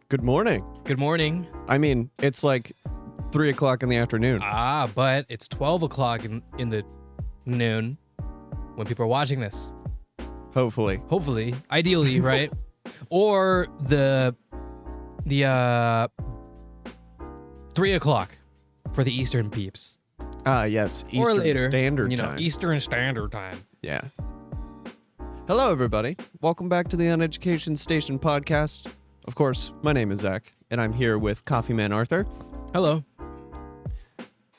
Good morning. Good morning. I mean, it's like 3 o'clock in the afternoon. But it's 12 o'clock in the noon when people are watching this. Hopefully. Hopefully. Ideally, right? Or the 3 o'clock for the Eastern peeps. Yes. Eastern or later. Standard Time. Eastern Standard Time. Yeah. Hello, everybody. Welcome back to the Uneducation Station podcast. Of course, my name is Zach, and I'm here with Coffee Man Arthur. Hello.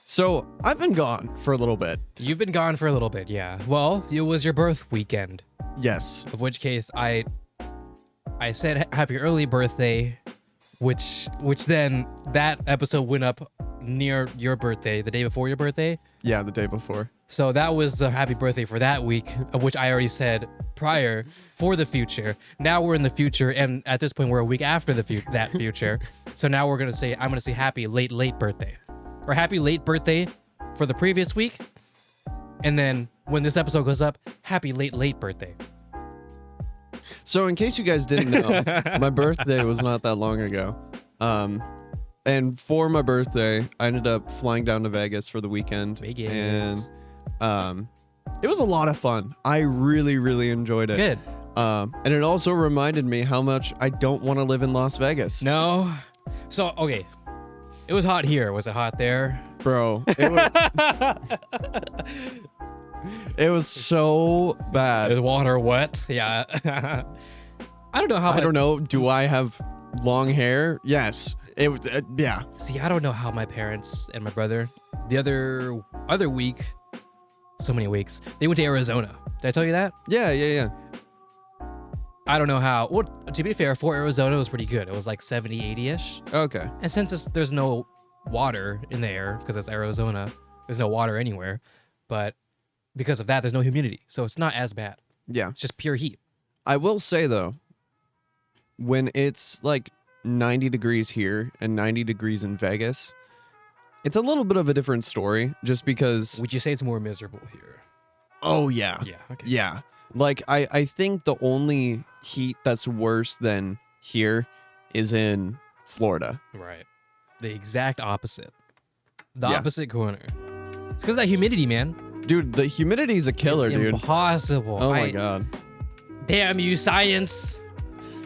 So, I've been gone for a little bit. You've been gone for a little bit, yeah. Well, it was your birth weekend. Yes. Of which case, I said happy early birthday, which then that episode went up near your birthday, the day before your birthday. Yeah, the day before. So that was a happy birthday for that week, of which I already said prior for the future. Now we're in the future, and at this point we're a week after that future. So now I'm gonna say happy late birthday, or happy late birthday for the previous week, and then when this episode goes up, happy late birthday. So, in case you guys didn't know, my birthday was not that long ago. And for my birthday, I ended up flying down to Vegas for the weekend. Vegas. And it was a lot of fun. I really, really enjoyed it. Good. And it also reminded me how much I don't want to live in Las Vegas. No. So, okay. It was hot here. Was it hot there? Bro, it was so bad. Is water wet? Yeah. I don't know how. I don't know. Do I have long hair? Yes. It was. Yeah. See, I don't know how my parents and my brother, the other week, so many weeks, they went to Arizona. Did I tell you that? Yeah. I don't know how. Well, to be fair, for Arizona, it was pretty good. It was like 70, 80-ish. Okay. And since there's no water in the air, because it's Arizona, there's no water anywhere. But because of that, there's no humidity. So it's not as bad. Yeah. It's just pure heat. I will say, though, when it's like 90 degrees here and 90 degrees in Vegas, it's a little bit of a different story just because... Would you say it's more miserable here? Oh, yeah. Yeah, okay. Yeah. Like, I think the only heat that's worse than here is in Florida. Right. The exact opposite. The Yeah. opposite corner. It's because of that humidity, man. Dude, the humidity is a killer, It's dude. impossible. Oh, my God. Damn you, science.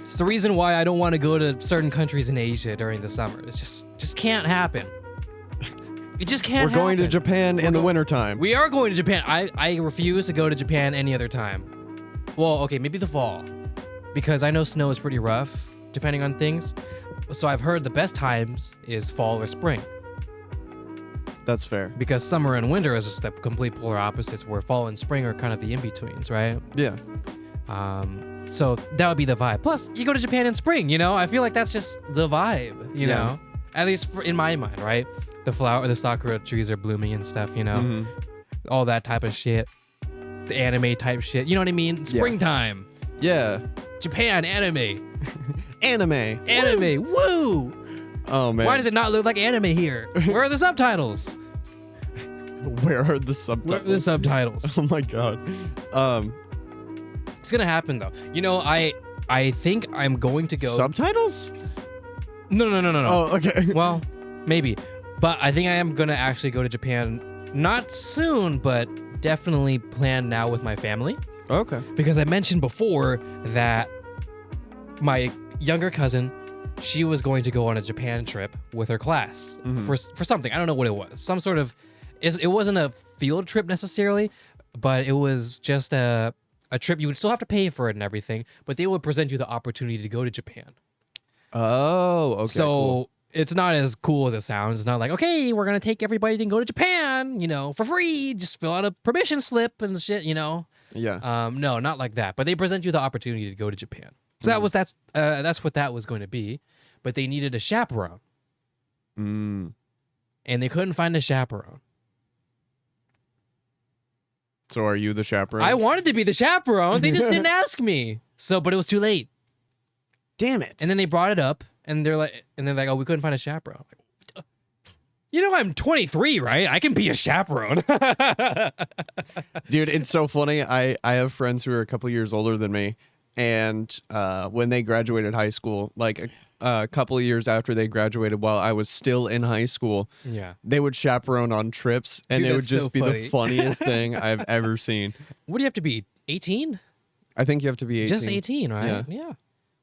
It's the reason why I don't want to go to certain countries in Asia during the summer. It's just can't happen. It just can't We're going to happen. Japan in the wintertime. We are going to Japan. I refuse to go to Japan any other time. Well, okay, maybe the fall. Because I know snow is pretty rough, depending on things. So I've heard the best times is fall or spring. That's fair. Because summer and winter is just the complete polar opposites, where fall and spring are kind of the in-betweens, right? Yeah. So that would be the vibe. Plus, you go to Japan in spring, you know? I feel like that's just the vibe, you know? At least in my mind, right? The sakura trees are blooming and stuff, you know? Mhm. All that type of shit. The anime type shit. You know what I mean? Springtime. Yeah. Japan, anime. Anime. Woo! Oh, man. Why does it not look like anime here? Where are the subtitles? Where are the Where are subtitles? the subtitles? Oh, my God. It's gonna happen, though. You know, I think I'm going to go... Subtitles? No. Oh, okay. Well, maybe. But I think I am going to actually go to Japan, not soon, but definitely planned now with my family. Okay. Because I mentioned before that my younger cousin, she was going to go on a Japan trip with her class for something. I don't know what it was. Some sort of... It wasn't a field trip necessarily, but it was just a trip. You would still have to pay for it and everything, but they would present you the opportunity to go to Japan. Oh, okay. So cool. it's not as cool as it sounds. It's not like, okay, we're going to take everybody to go to Japan, you know, for free. Just fill out a permission slip and shit, you know. Yeah. No, not like that. But they present you the opportunity to go to Japan. So that's what that was going to be. But they needed a chaperone. Mm. And they couldn't find a chaperone. So are you the chaperone? I wanted to be the chaperone. They just didn't ask me. But it was too late. Damn it. And then they brought it up, and they're like, oh, we couldn't find a chaperone. Like, you know, I'm 23, right? I can be a chaperone. Dude, it's so funny. I have friends who are a couple years older than me, and when they graduated high school, like a couple of years after they graduated, while I was still in high school, Yeah. they would chaperone on trips, and Dude, it would that's just so be funny. the funniest thing I've ever seen. What do you have to be? 18? I think you have to be 18. Just 18, right? Yeah.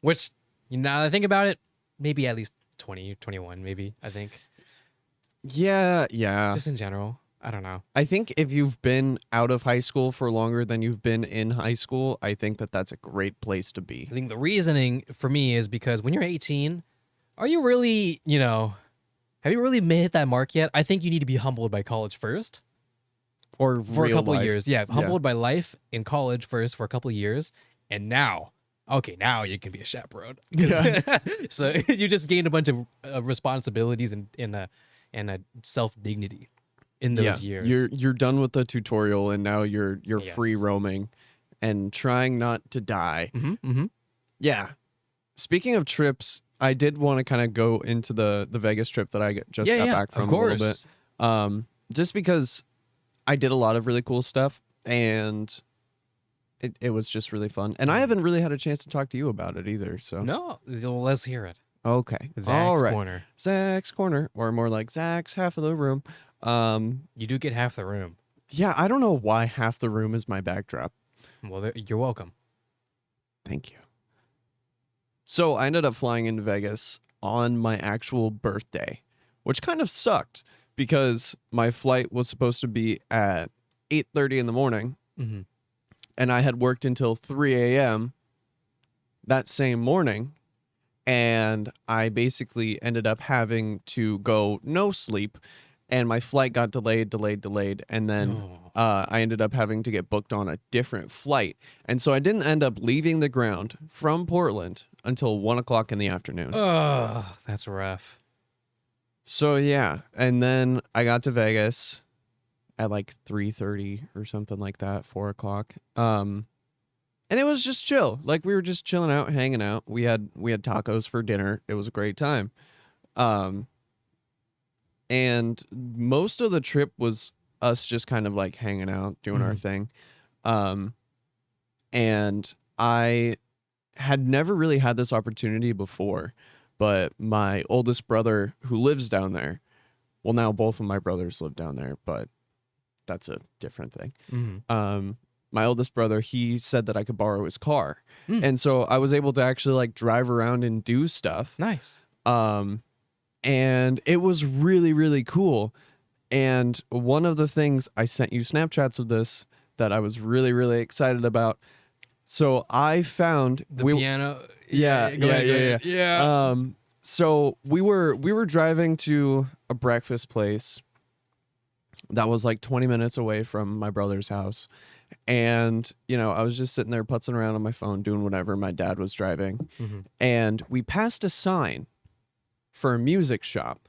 Which, now that I think about it, maybe at least 20, 21, maybe, I think. Yeah. Just in general. I don't know. I think if you've been out of high school for longer than you've been in high school, I think that that's a great place to be. I think the reasoning for me is because when you're 18, are you really, have you really hit that mark yet? I think you need to be humbled by college first. Or For a couple of life. years. Yeah, humbled by life in college first for a couple of years. And now you can be a chaperone. Yeah. So you just gained a bunch of responsibilities and a self-dignity in those years. You're done with the tutorial, and now you're Yes. free roaming and trying not to die. Mm-hmm. Yeah. Speaking of trips, I did want to kind of go into the Vegas trip that I got back from of a little course. bit. Just because I did a lot of really cool stuff, and it was just really fun. And I haven't really had a chance to talk to you about it either. So No, well, let's hear it. okay, Zach's all right. Corner. Zach's corner, or more like Zach's half of the room. You do get half the room. Yeah, I don't know why half the room is my backdrop. Well, you're welcome. Thank you. So I ended up flying into Vegas on my actual birthday, which kind of sucked because my flight was supposed to be at 8:30 in the morning, Mm-hmm. and I had worked until 3 a.m. that same morning, and I basically ended up having to go no sleep, and my flight got delayed, and then I ended up having to get booked on a different flight. And so I didn't end up leaving the ground from Portland until 1 o'clock in the afternoon. Oh, that's rough. So yeah, and then I got to Vegas at like 3:30 or something like that, 4 o'clock. And it was just chill. Like we were just chilling out, hanging out. We had tacos for dinner. It was a great time. And most of the trip was us just kind of like hanging out, doing our thing. And I had never really had this opportunity before, but my oldest brother who lives down there, well, now both of my brothers live down there, but that's a different thing. Mm-hmm. My oldest brother, he said that I could borrow his car. And so I was able to actually like drive around and do stuff. Nice. And it was really, really cool. And one of the things, I sent you Snapchats of this that I was really, really excited about. So I found The piano. Yeah. Yeah. So we were driving to a breakfast place that was like 20 minutes away from my brother's house. And, I was just sitting there putzing around on my phone, doing whatever. My dad was driving. Mhm. And we passed a sign for a music shop.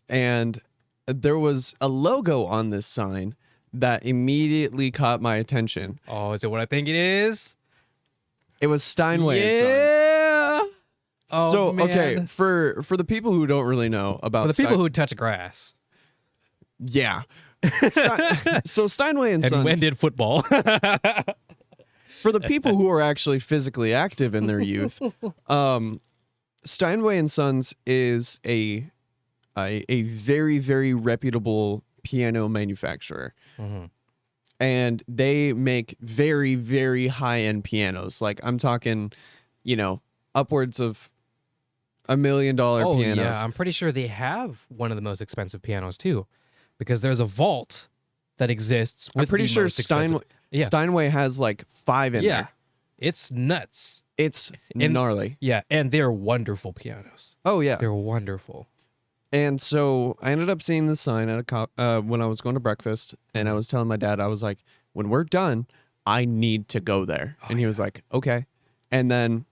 And there was a logo on this sign that immediately caught my attention. Oh, is it what I think it is? It was Steinway and Sons. Yeah. Oh, So, man. okay, for the people who don't really know about For the people who touch grass. Yeah. So Steinway and And Sons, when did football? for the people who are actually physically active in their youth, Steinway and Sons is a very, very reputable piano manufacturer. Mhm. And they make very, very high-end pianos. Like I'm talking, upwards of $1 million Oh, pianos. yeah. I'm pretty sure they have one of the most expensive pianos, too. Because there's a vault that exists with I'm pretty the sure most expensive- Yeah. Steinway has like 5 in Yeah. there. It's nuts. It's And- gnarly. Yeah, and they're wonderful pianos. Oh yeah. They're wonderful. And so I ended up seeing this sign at when I was going to breakfast, and I was telling my dad, I was like, when we're done, I need to go there. And he was like, okay. And then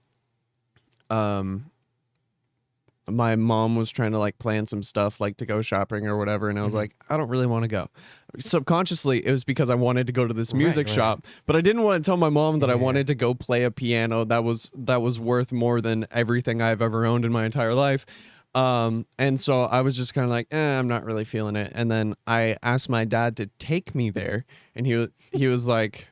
my mom was trying to like plan some stuff like to go shopping or whatever, and I was like, I don't really want to go. Subconsciously, it was because I wanted to go to this music right. shop, but I didn't want to tell my mom that I Yeah. wanted to go play a piano that was worth more than everything I've ever owned in my entire life. And so I was just kind of like, I'm not really feeling it. And then I asked my dad to take me there, and he was like,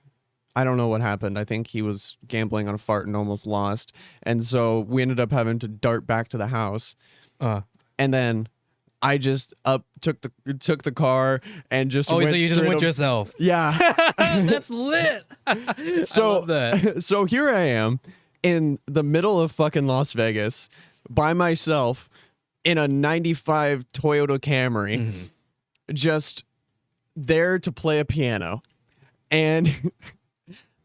I don't know what happened. I think he was gambling on a fart and almost lost. And so we ended up having to dart back to the house. Uh. And then I just took the car and just Oh, went so you just straight went up- yourself. Yeah. That's lit. So I love that. so here I am in the middle of fucking Las Vegas by myself in a 95 Toyota Camry, Mm-hmm. just there to play a piano. And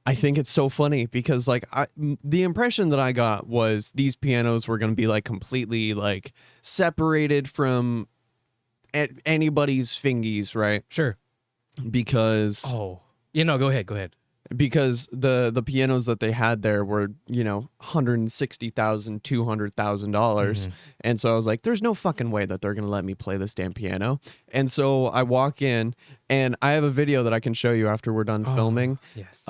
I think it's so funny because like the impression that I got was these pianos were going to be like completely like separated from anybody's fingies, right? Sure. Because Oh, go ahead. because the pianos that they had there were, $160,000, $200,000. And so I was like, there's no fucking way that they're going to let me play this damn piano. And so I walk in and I have a video that I can show you after we're done filming. Yes.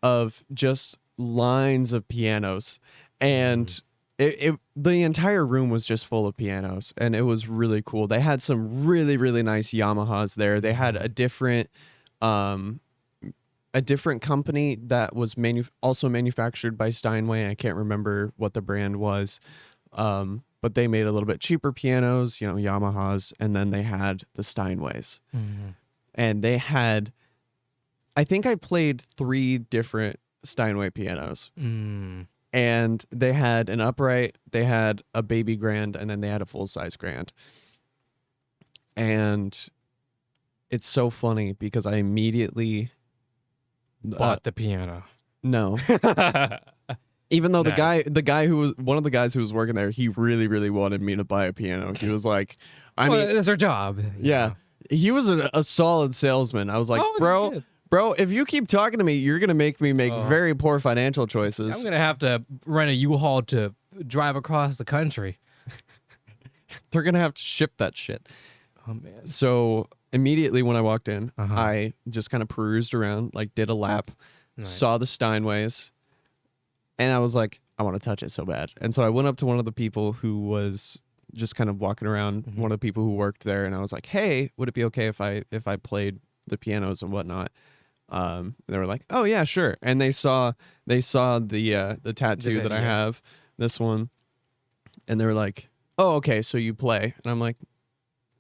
Of just lines of pianos. And the entire room was just full of pianos, and it was really cool. They had some really, really nice Yamahas there. They had a different company that was also manufactured by Steinway. I can't remember what the brand was. But they made a little bit cheaper pianos, Yamahas, and then they had the Steinways. And they had, I think I played 3 different Steinway pianos. And they had an upright, they had a baby grand, and then they had a full-size grand. And it's so funny because I immediately Bought the piano. no. Even though Nice. the guy who was one of the guys who was working there, he really, really wanted me to buy a piano. He was like, That's our job. yeah, he was a solid salesman. I was like, Oh, bro, if you keep talking to me, you're gonna make me make very poor financial choices. I'm gonna have to rent a U-Haul to drive across the country. They're gonna have to ship that shit. Oh man. So immediately when I walked in, Uh-huh. I just kind of perused around, like did a lap, Nice. saw the Steinways, and I was like, I want to touch it so bad. And so I went up to one of the people who was just kind of walking around, one of the people who worked there, and I was like, hey, would it be okay if I played the pianos and whatnot? They were like, oh yeah, sure. And they saw the tattoo that I have, this one, and they were like, oh, okay, so you play. And I'm like,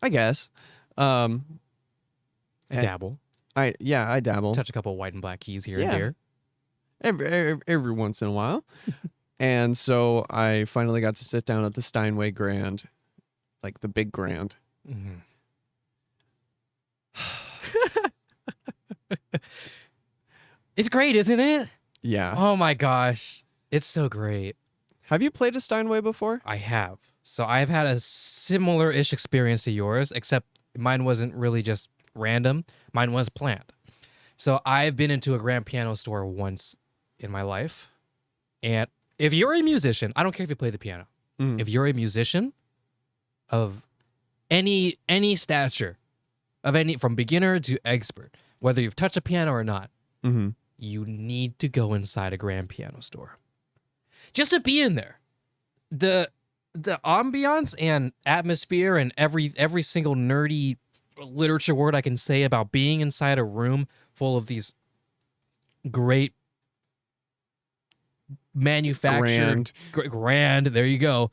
I guess. I dabble. I dabble Touch a couple white and black keys here Yeah. and there. every once in a while. And so I finally got to sit down at the Steinway Grand, like the big grand. It's great, isn't it? Yeah. Oh my gosh. It's so great. Have you played a Steinway before? I have. So I've had a similar-ish experience to yours, except mine wasn't really just random. Mine was planned. So I've been into a grand piano store once in my life. And if you're a musician, I don't care if you play the piano. Mhm. If you're a musician of any stature, from beginner to expert, whether you've touched a piano or not, Mm-hmm. you need to go inside a grand piano store. Just to be in there. The ambiance and atmosphere and every single nerdy literature word I can say about being inside a room full of these great manufactured grand, there you go,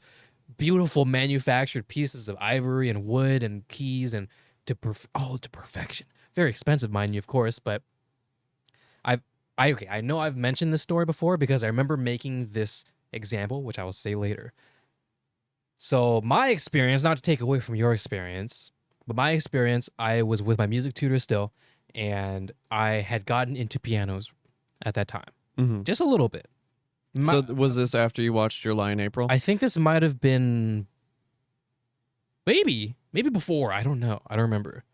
beautiful manufactured pieces of ivory and wood and keys and to perfection. Very expensive, mind you, of course, but I know I've mentioned this story before because I remember making this example, which I will say later. So my experience, not to take away from your experience, but my experience, I was with my music tutor still, and I had gotten into pianos at that time. Mm-hmm. Just a little bit. So was this after you watched your Lie in April? I think this might have been maybe before. I don't know. I don't remember.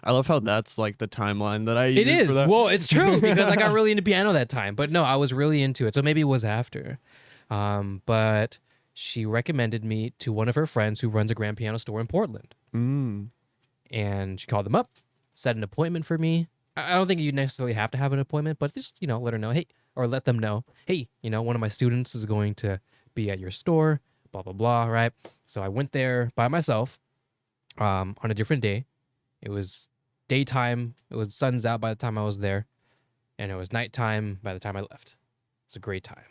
I love how that's like the timeline that I It use is. for that. Well, it's true because I got really into piano that time. But no, I was really into it. So maybe it was after. But she recommended me to one of her friends who runs a grand piano store in Portland. Mm. And she called them up, set an appointment for me. I don't think you necessarily have to have an appointment, but just, let her know, hey, or let them know, hey, one of my students is going to be at your store, blah, blah, blah, right? So I went there by myself on a different day. It was daytime. It was sun's out by the time I was there. and it was nighttime by the time I left. It's a great time.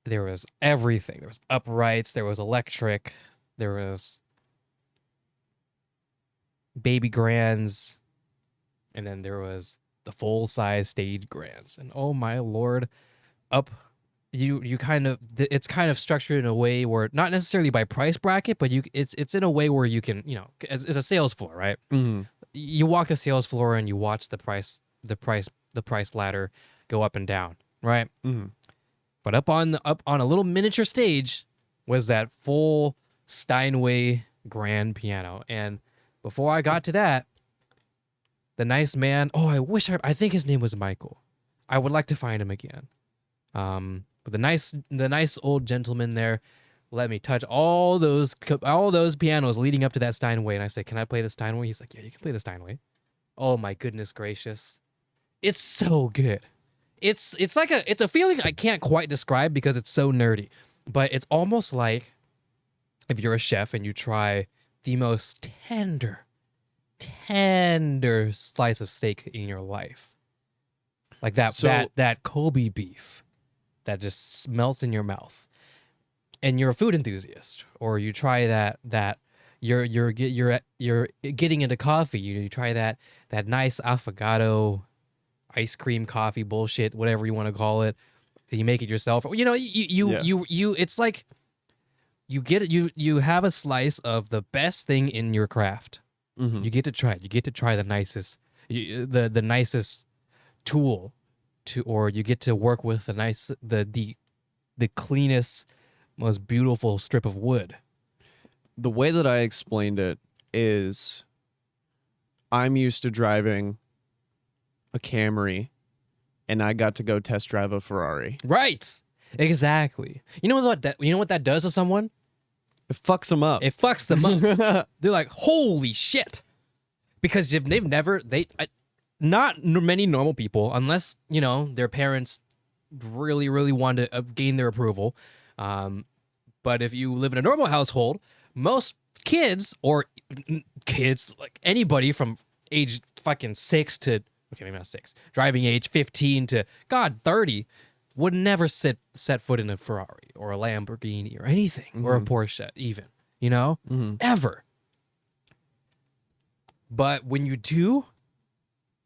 There was everything. There was uprights. There was electric. There was baby grands, and then there was the full-size stage grands. And oh my lord, up you kind of it's kind of structured in a way where not necessarily by price bracket, but it's in a way where you can, as a sales floor, right? Mm-hmm. You walk the sales floor and you watch the price ladder go up and down, right? Mm-hmm. But up on a little miniature stage was that full Steinway grand piano. And before I got to that, the nice man, I think his name was Michael. I would like to find him again. But the nice old gentleman there let me touch all those pianos leading up to that Steinway, and I said, "Can I play the Steinway?" He's like, "Yeah, you can play the Steinway." Oh my goodness gracious, it's so good. It's a feeling I can't quite describe because it's so nerdy, but it's almost like if you're a chef and you try the most tender slice of steak in your life, like that Kobe beef that just melts in your mouth, and you're a food enthusiast, or you try that you're getting into coffee, you try that nice affogato ice cream coffee bullshit, whatever you want to call it. You make it yourself. You it's like you have a slice of the best thing in your craft. Mm-hmm. You get to try it. You get to try the nicest the nicest tool or you get to work with the cleanest, most beautiful strip of wood. The way that I explained it is I'm used to driving a Camry, and I got to go test drive a Ferrari. Right. Exactly. You know what that does to someone? It fucks them up. It fucks them up. They're like, holy shit. Because not many normal people, unless, their parents really, really want to gain their approval. But if you live in a normal household, most kids, like anybody from age fucking 6 to, okay, maybe not 6, driving age 15 to, 30, would never set foot in a Ferrari or a Lamborghini or anything, or a Porsche even, ever. But when you do,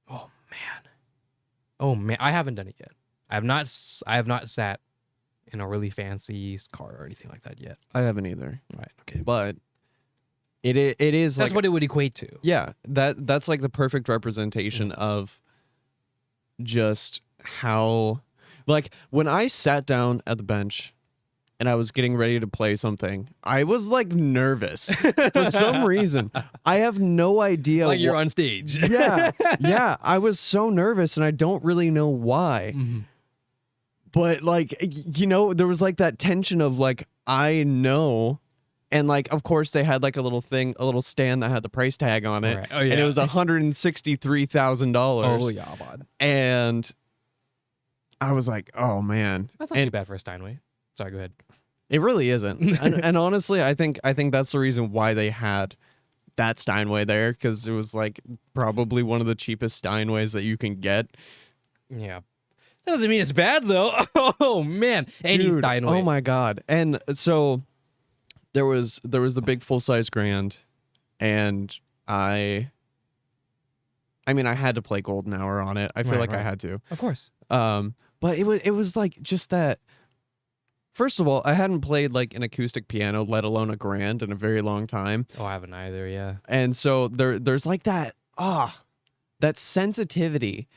oh man, I haven't done it yet. I have not sat in a really fancy car or anything like that yet. I haven't either. Right. Okay. But it is that's like, what it would equate to. Yeah, that's like the perfect representation of just how, like, when I sat down at the bench and I was getting ready to play something, I was like nervous for some reason. I have no idea. Like you're on stage. Yeah. I was so nervous and I don't really know why. Mm-hmm. But like, there was like that tension of like, I know. And like, of course, they had like a little stand that had the price tag on it. Right. Oh, yeah. And it was $163,000. Oh, yeah, bud. And I was like, oh man. That's not too bad for a Steinway. Sorry, go ahead. It really isn't. and honestly, I think that's the reason why they had that Steinway there, because it was like probably one of the cheapest Steinways that you can get. Yeah. That doesn't mean it's bad though. Oh man. Any Dude, Steinway. oh my God. And so there was the big full-size grand, and I had to play Golden Hour on it. I feel like I had to. Of course. But it was like just that. First of all, I hadn't played like an acoustic piano, let alone a grand, in a very long time. Oh, I haven't either, yeah. And so there's like that sensitivity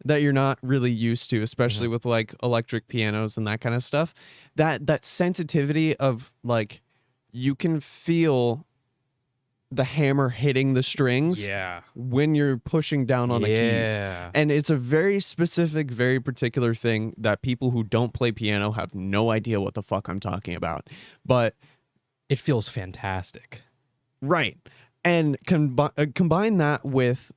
that you're not really used to, especially with like electric pianos and that kind of stuff. That sensitivity of like, you can feel the hammer hitting the strings when you're pushing down on the keys. And it's a very specific, very particular thing that people who don't play piano have no idea what the fuck I'm talking about. But it feels fantastic. Right. And combine that with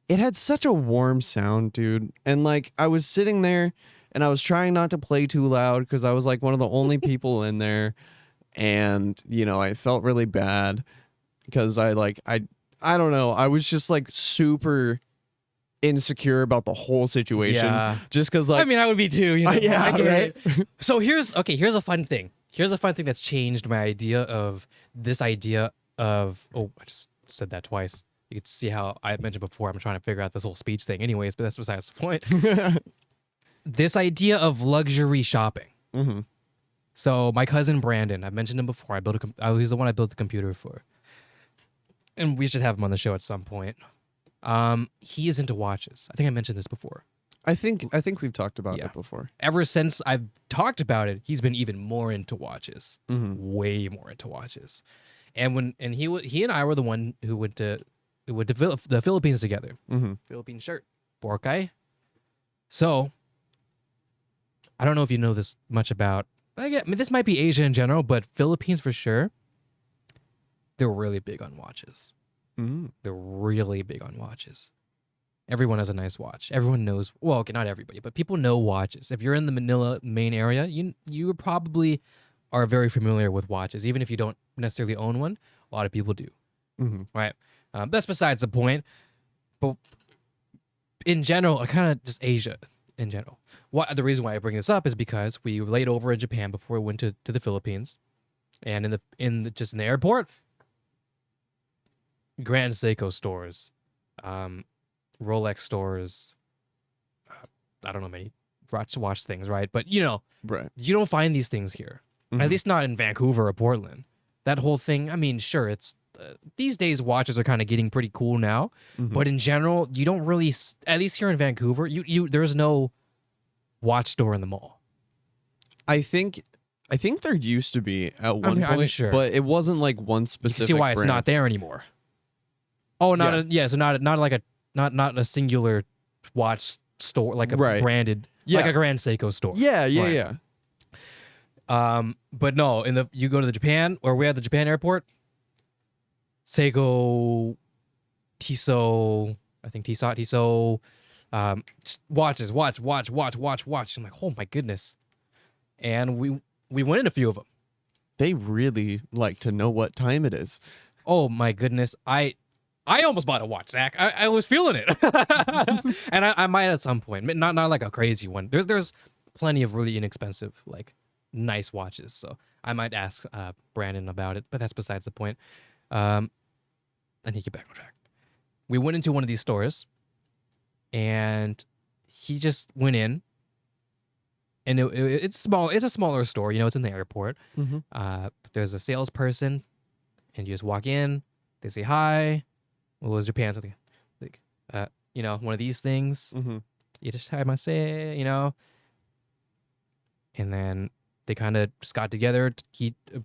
it had such a warm sound, dude. And like, I was sitting there and I was trying not to play too loud because I was like one of the only people in there. And, I felt really bad because I I don't know. I was just like super insecure about the whole situation. Yeah. Just because, like, I mean, I would be too. You know, yeah, I get right? it. So here's a fun thing. Here's a fun thing that's changed my idea of this idea of. Oh, I just said that twice. You could see how I mentioned before. I'm trying to figure out this whole speech thing, anyways. But that's besides the point. This idea of luxury shopping. Mm-hmm. So my cousin Brandon, I've mentioned him before. He's the one I built the computer for, and we should have him on the show at some point. He is into watches. I think I mentioned this before. I think we've talked about Yeah. it before. Ever since I've talked about it, he's been even more into watches, Mm-hmm. way more into watches. And he and I were the one who went to the Philippines together. Mm-hmm. Philippine shirt, Boracay. So I don't know if you know this much about. I mean, this might be Asia in general, but Philippines for sure. They're really big on watches. Mm-hmm. They're really big on watches. Everyone has a nice watch. Everyone knows. Well, okay, not everybody, but people know watches. If you're in the Manila main area, you probably are very familiar with watches, even if you don't necessarily own one. A lot of people do, Mm-hmm. right? That's besides the point. But in general, kind of just Asia in general. The reason why I bring this up is because we laid over in Japan before we went to the Philippines, and in the airport, Grand Seiko stores, Rolex stores. I don't know many watch things, right? But Right. you don't find these things here. Mhm. At least not in Vancouver or Portland. That whole thing. I mean, sure, it's these days watches are kind of getting pretty cool now, Mhm. but in general, you don't really. At least here in Vancouver, there's no watch store in the mall. I think there used to be at one I'm point, sure. but it wasn't like one You specific. can see why it's brand. not there anymore. Oh, so not like a singular watch store, like a Right. branded, Yeah. like a Grand Seiko store. Yeah, yeah, Right. yeah. But no, you go to the Japan, or we're at the Japan airport, Seiko, Tissot, I think Tissot, watches, watch. I'm like, oh my goodness. And we went in a few of them. They really like to know what time it is. Oh my goodness. I almost bought a watch, Zach. I was feeling it. And I might at some point. Not like a crazy one. There's plenty of really inexpensive, like nice watches. So I might ask Brandon about it, but that's besides the point. I need to get back on track. We went into one of these stores, and he just went in, and it's small. It's a smaller store. It's in the airport. Mm-hmm. There's a salesperson, and you just walk in. They say hi. What was Japan? Something like, one of these things. Mm-hmm. You just hi, say, and then they kind of just got together.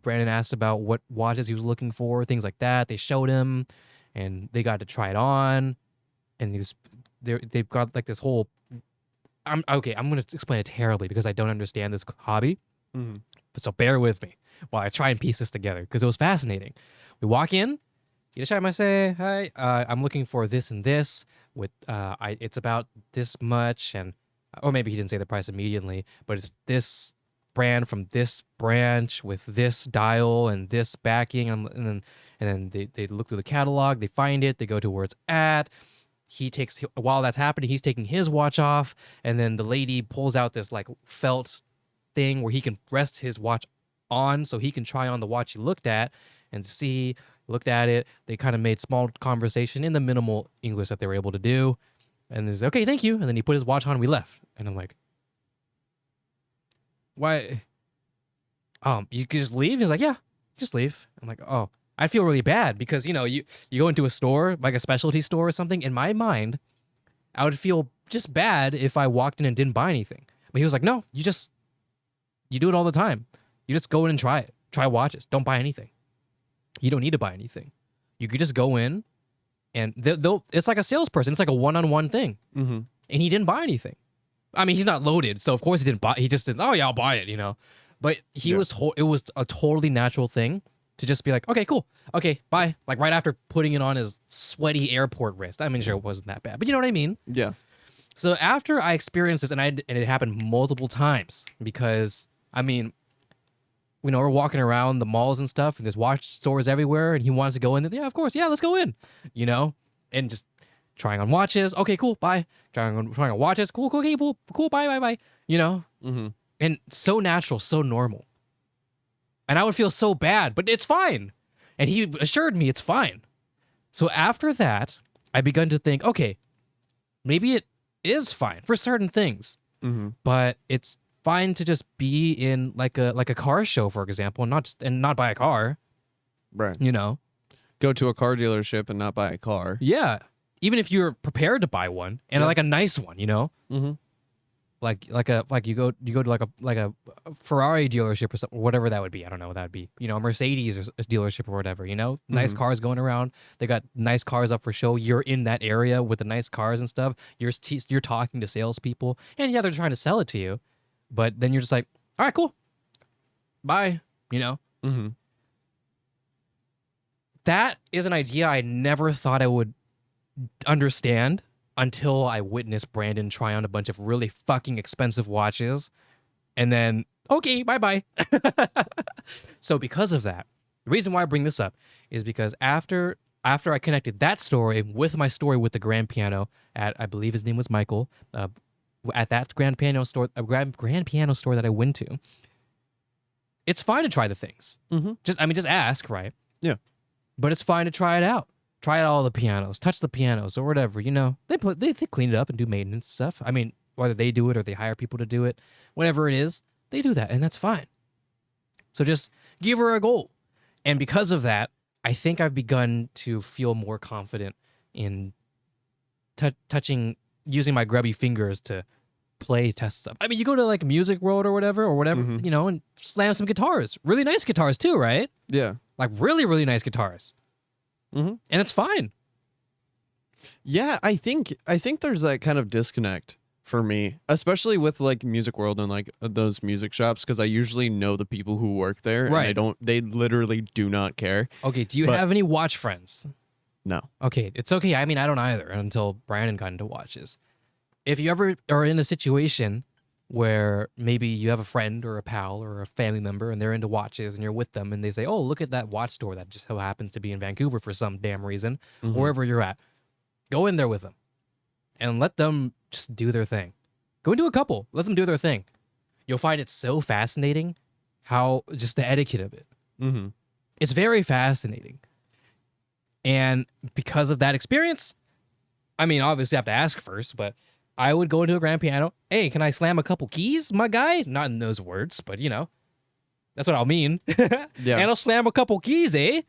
Brandon asked about what watches he was looking for, things like that. They showed him, and they got to try it on. And they've got like this whole. I'm going to explain it terribly because I don't understand this hobby. Mm-hmm. But so bear with me while I try and piece this together because it was fascinating. We walk in. You just might say, hi, I'm looking for this and this with it's about this much, and or maybe he didn't say the price immediately, but it's this brand from this branch with this dial and this backing, and then they look through the catalog, they find it, they go to where it's at. While that's happening, he's taking his watch off, and then the lady pulls out this like felt thing where he can rest his watch on so he can try on the watch he looked at and looked at it. They kind of made small conversation in the minimal English that they were able to do. And he's okay, thank you. And then he put his watch on and we left. And I'm like, why? You could just leave? He's like, yeah, just leave. I'm like, oh, I feel really bad because, you go into a store, like a specialty store or something. In my mind, I would feel just bad if I walked in and didn't buy anything. But he was like, no, you do it all the time. You just go in and try it. Try watches. Don't buy anything. You don't need to buy anything. You could just go in and it's like a salesperson. It's like a one-on-one thing. Mm-hmm. And he didn't buy anything. I mean, he's not loaded. So of course he didn't buy. He just said, oh yeah, I'll buy it, But it was a totally natural thing to just be like, okay, cool. Okay, bye. Like right after putting it on his sweaty airport wrist. I mean, sure, it wasn't that bad, but you know what I mean? Yeah. So after I experienced this, and it happened multiple times because, I mean, we're walking around the malls and stuff, and there's watch stores everywhere, and he wants to go in. Yeah, of course. Yeah, let's go in. And just trying on watches. Okay, cool. Bye. Trying on watches. Cool. Okay, cool. Bye. Bye. Mm-hmm. And so natural, so normal. And I would feel so bad, but it's fine. And he assured me it's fine. So after that, I begun to think, okay, maybe it is fine for certain things, but it's fine to just be in like a car show, for example, and not buy a car. Right. Go to a car dealership and not buy a car. Yeah. Even if you're prepared to buy one and like a nice one, Mm-hmm. like you go to like a Ferrari dealership or something, whatever that would be. I don't know what that would be. A Mercedes or a dealership or whatever. Nice cars going around. They got nice cars up for show. You're in that area with the nice cars and stuff. You're talking to salespeople, and yeah, they're trying to sell it to you, but then you're just like, all right, cool, bye. Mm-hmm. That is an idea I never thought I would understand until I witnessed Brandon try on a bunch of really fucking expensive watches, and then, okay, bye-bye. So because of that, the reason why I bring this up is because after I connected that story with my story with the grand piano at, I believe his name was Michael, at that grand piano store that I went to, it's fine to try the things. Mm-hmm. Just ask, right? Yeah. But it's fine to try it out. Try out all the pianos, touch the pianos or whatever, They clean it up and do maintenance stuff. I mean, whether they do it or they hire people to do it, whatever it is, they do that, and that's fine. So just give her a goal. And because of that, I think I've begun to feel more confident in using my grubby fingers to play test stuff. I mean, you go to like Music World or whatever, and slam some guitars. Really nice guitars too, right? Yeah. Like really, really nice guitars. Mm-hmm. And it's fine. Yeah, I think there's that kind of disconnect for me, especially with like Music World and like those music shops, because I usually know the people who work there, right? And they literally do not care. Okay, do you have any watch friends? No. Okay, it's okay. I mean, I don't either until Brandon got into watches. If you ever are in a situation where maybe you have a friend or a pal or a family member and they're into watches and you're with them and they say, oh, look at that watch store that just so happens to be in Vancouver for some damn reason, wherever you're at, go in there with them and let them just do their thing. Go into a couple, let them do their thing. You'll find it so fascinating how just the etiquette of it. Mm-hmm. It's very fascinating. And because of that experience, I mean, obviously I have to ask first, but I would go into a grand piano. Hey, can I slam a couple keys, my guy? Not in those words, but that's what I'll mean. Yeah. And I'll slam a couple keys, eh?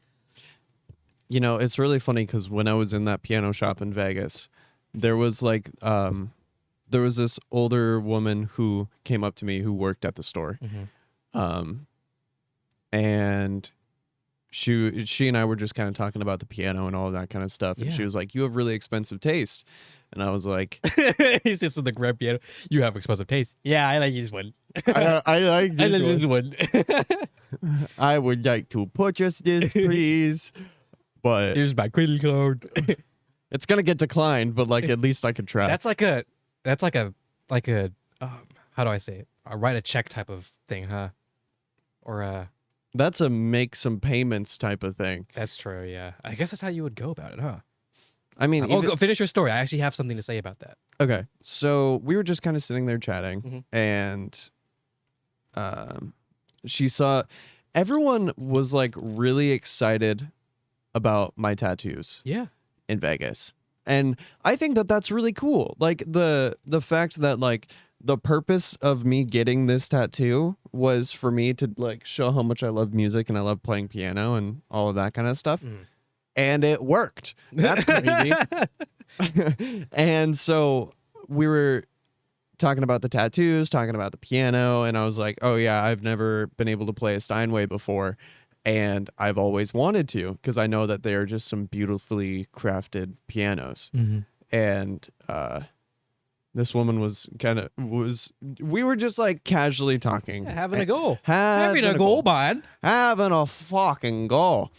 It's really funny because when I was in that piano shop in Vegas, there was like, there was this older woman who came up to me who worked at the store. Mm-hmm. And she and I were just kind of talking about the piano and all of that kind of stuff. And she was like, you have really expensive taste. And I was like, he sits on the grand piano. You have expensive taste. Yeah, I like this one. I like this one. I would like to purchase this, please. But here's my credit card. It's gonna get declined, but like at least I could try. That's like a how do I say it? A write a check type of thing, huh? Or that's a make some payments type of thing. That's true. Yeah, I guess that's how you would go about it, huh? I mean, go finish your story. I actually have something to say about that. Okay, so we were just kind of sitting there chatting, and she saw everyone was like really excited about my tattoos. Yeah, in Vegas, and I think that that's really cool. Like the fact that like the purpose of me getting this tattoo was for me to like show how much I love music and I love playing piano and all of that kind of stuff. And it worked. That's crazy. And so we were talking about the tattoos, talking about the piano, and I was like, oh yeah, I've never been able to play a Steinway before, and I've always wanted to because I know that they are just some beautifully crafted pianos. And this woman we were just like casually talking. Having a go. Having a go, bud. Having a fucking go.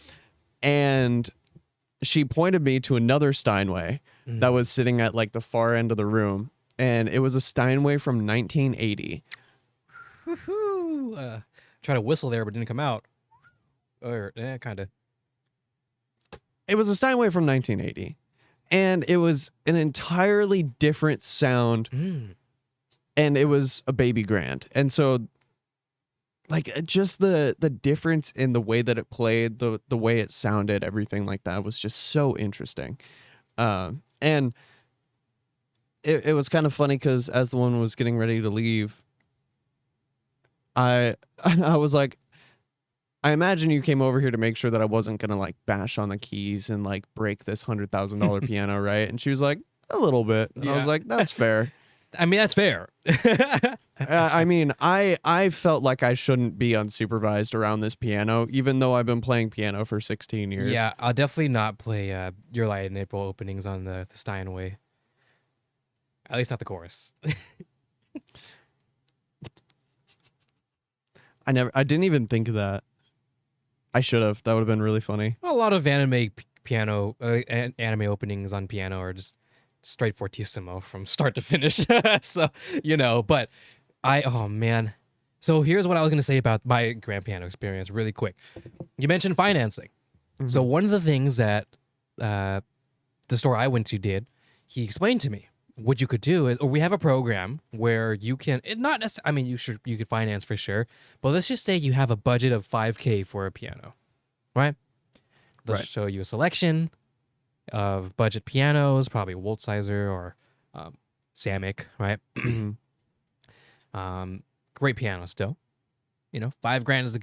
And she pointed me to another Steinway that was sitting at like the far end of the room. And it was a Steinway from 1980. try to whistle there, but didn't come out. Or kind of. It was a Steinway from 1980, and it was an entirely different sound, and it was a baby grand. And so, like, just the difference in the way that it played, the way it sounded, everything like that was just so interesting. And it was kind of funny because as the one was getting ready to leave, I was like, I imagine you came over here to make sure that I wasn't gonna like bash on the keys and like break this $100,000 piano, right? And she was like, a little bit. And I was like, that's fair. I mean, that's fair. I mean, I felt like I shouldn't be unsupervised around this piano, even though I've been playing piano for 16 years. Yeah, I'll definitely not play Your Light in April openings on the Steinway. At least not the chorus. I didn't even think of that. I should have. That would have been really funny. A lot of anime piano, anime openings on piano are just straight fortissimo from start to finish. So, but oh man. So here's what I was going to say about my grand piano experience really quick. You mentioned financing. Mm-hmm. So one of the things that the store I went to did, he explained to me what you could do is, or we have a program where you can, not necessarily, I mean, you could finance for sure, but let's just say you have a budget of $5,000 for a piano, right? They'll show you a selection of budget pianos, probably Woltsizer or Samick, right? Great piano still. $5,000 is a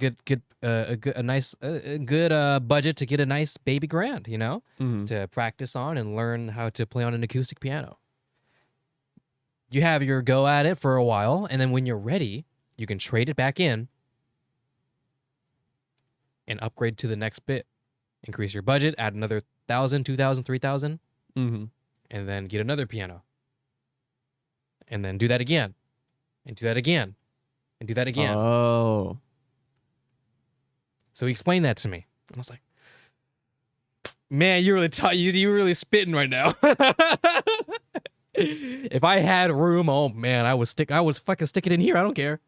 good budget to get a nice baby grand, to practice on and learn how to play on an acoustic piano. You have your go at it for a while, and then when you're ready, you can trade it back in and upgrade to the next bit. Increase your budget, add another $1,000, $2,000, $3,000, and then get another piano. And then do that again, and do that again, and do that again. Oh. So he explained that to me. I was like, man, you really spitting right now. If I had room, oh man, I would fucking stick it in here. I don't care.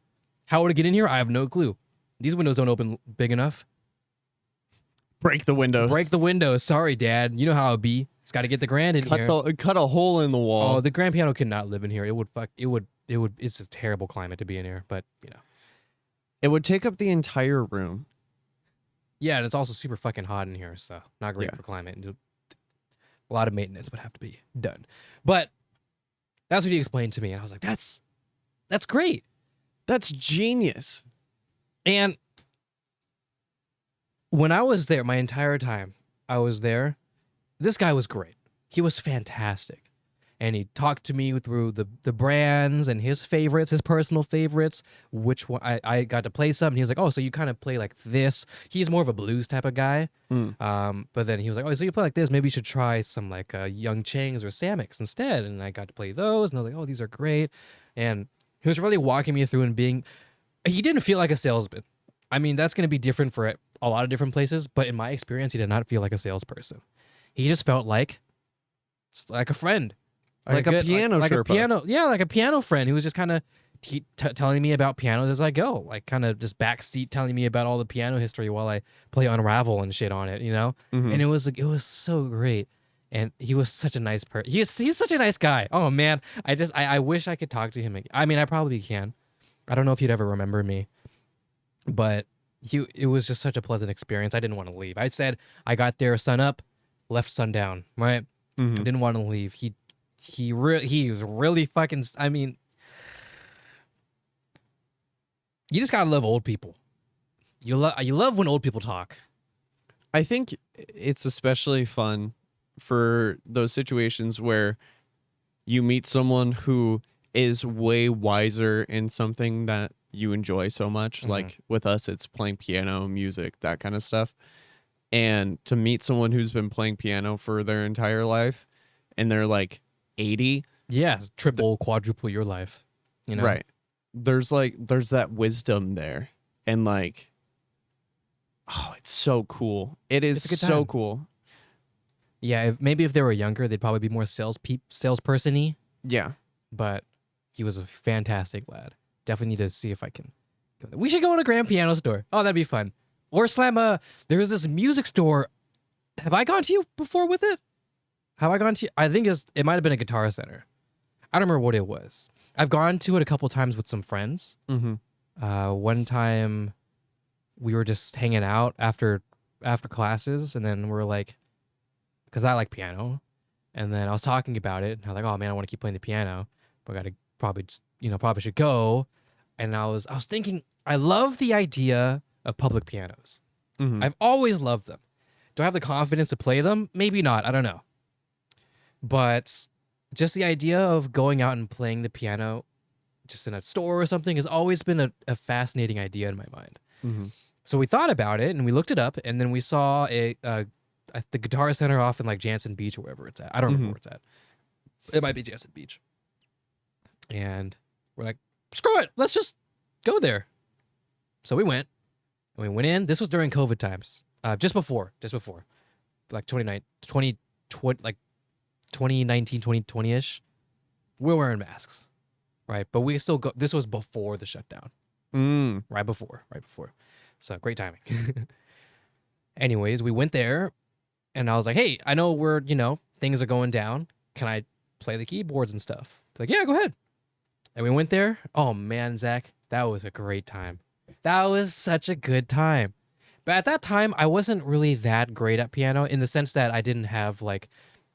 How would it get in here? I have no clue. These windows don't open big enough. Break the windows. Break the windows. Sorry, Dad. You know how it be. It's got to get the grand in here. Cut a hole in the wall. Oh, the grand piano could not live in here. It's a terrible climate to be in here, but it would take up the entire room. Yeah, and it's also super fucking hot in here, so not great for climate. A lot of maintenance would have to be done. But that's what he explained to me, and I was like, that's great. That's genius. And when I was there, my entire time I was there, this guy was great. He was fantastic. And he talked to me through the brands and his favorites, his personal favorites, which one I got to play some. And he was like, oh, so you kind of play like this. He's more of a blues type of guy. But then he was like, oh, so you play like this. Maybe you should try some like Young Changs or Samiks instead. And I got to play those. And I was like, oh, these are great. And he was really walking me through and he didn't feel like a salesman. I mean, that's going to be different for a lot of different places. But in my experience, he did not feel like a salesperson. He just felt like a friend. Like a piano Sherpa. Like a piano friend who was just kind of telling me about pianos as I go, like kind of just backseat telling me about all the piano history while I play Unravel and shit on it, And it was so great, and he was such a nice person. He's such a nice guy. Oh man, I wish I could talk to him again. I mean, I probably can. I don't know if he'd ever remember me, but it was just such a pleasant experience. I didn't want to leave. I said I got there sun up, left sundown, right? I didn't want to leave. He was really fucking. I mean, you just gotta love old people. You love when old people talk. I think it's especially fun for those situations where you meet someone who is way wiser in something that you enjoy so much. Like with us, it's playing piano, music, that kind of stuff. And to meet someone who's been playing piano for their entire life, and they're like 80. Yeah, triple, quadruple your life. Right. There's that wisdom there. And like, oh, it's so cool. It is so cool. Yeah, maybe if they were younger, they'd probably be more salesperson-y. Yeah. But he was a fantastic lad. Definitely need to see if I can We should go to a grand piano store. Oh, that'd be fun. Or slam a. There's this music store. Have I gone to you before with it? Have I gone to you? I think it might have been a Guitar Center. I don't remember what it was. I've gone to it a couple times with some friends. One time we were just hanging out after classes, and then we're like, because I like piano, and then I was talking about it, and I was like, oh man, I want to keep playing the piano, but I gotta probably just, probably should go. And I was thinking, I love the idea of public pianos. I've always loved them. Do I have the confidence to play them? Maybe not. I don't know. But just the idea of going out and playing the piano just in a store or something has always been a fascinating idea in my mind. So we thought about it and we looked it up, and then we saw the Guitar Center off in like Jansen Beach or wherever it's at. I don't remember where it's at. It might be Jansen Beach. And we're like, screw it, let's just go there. So we went, and we went in. This was during COVID times, just before, like 2019, like 2019, 2020-ish. We're wearing masks, right? But we still go. This was before the shutdown, right before. So great timing. Anyways, we went there, and I was like, hey, I know we're, things are going down. Can I play the keyboards and stuff? They're like, yeah, go ahead. And we went there. Oh man, Zach, that was a great time. That was such a good time. But at that time, I wasn't really that great at piano, in the sense that I didn't have like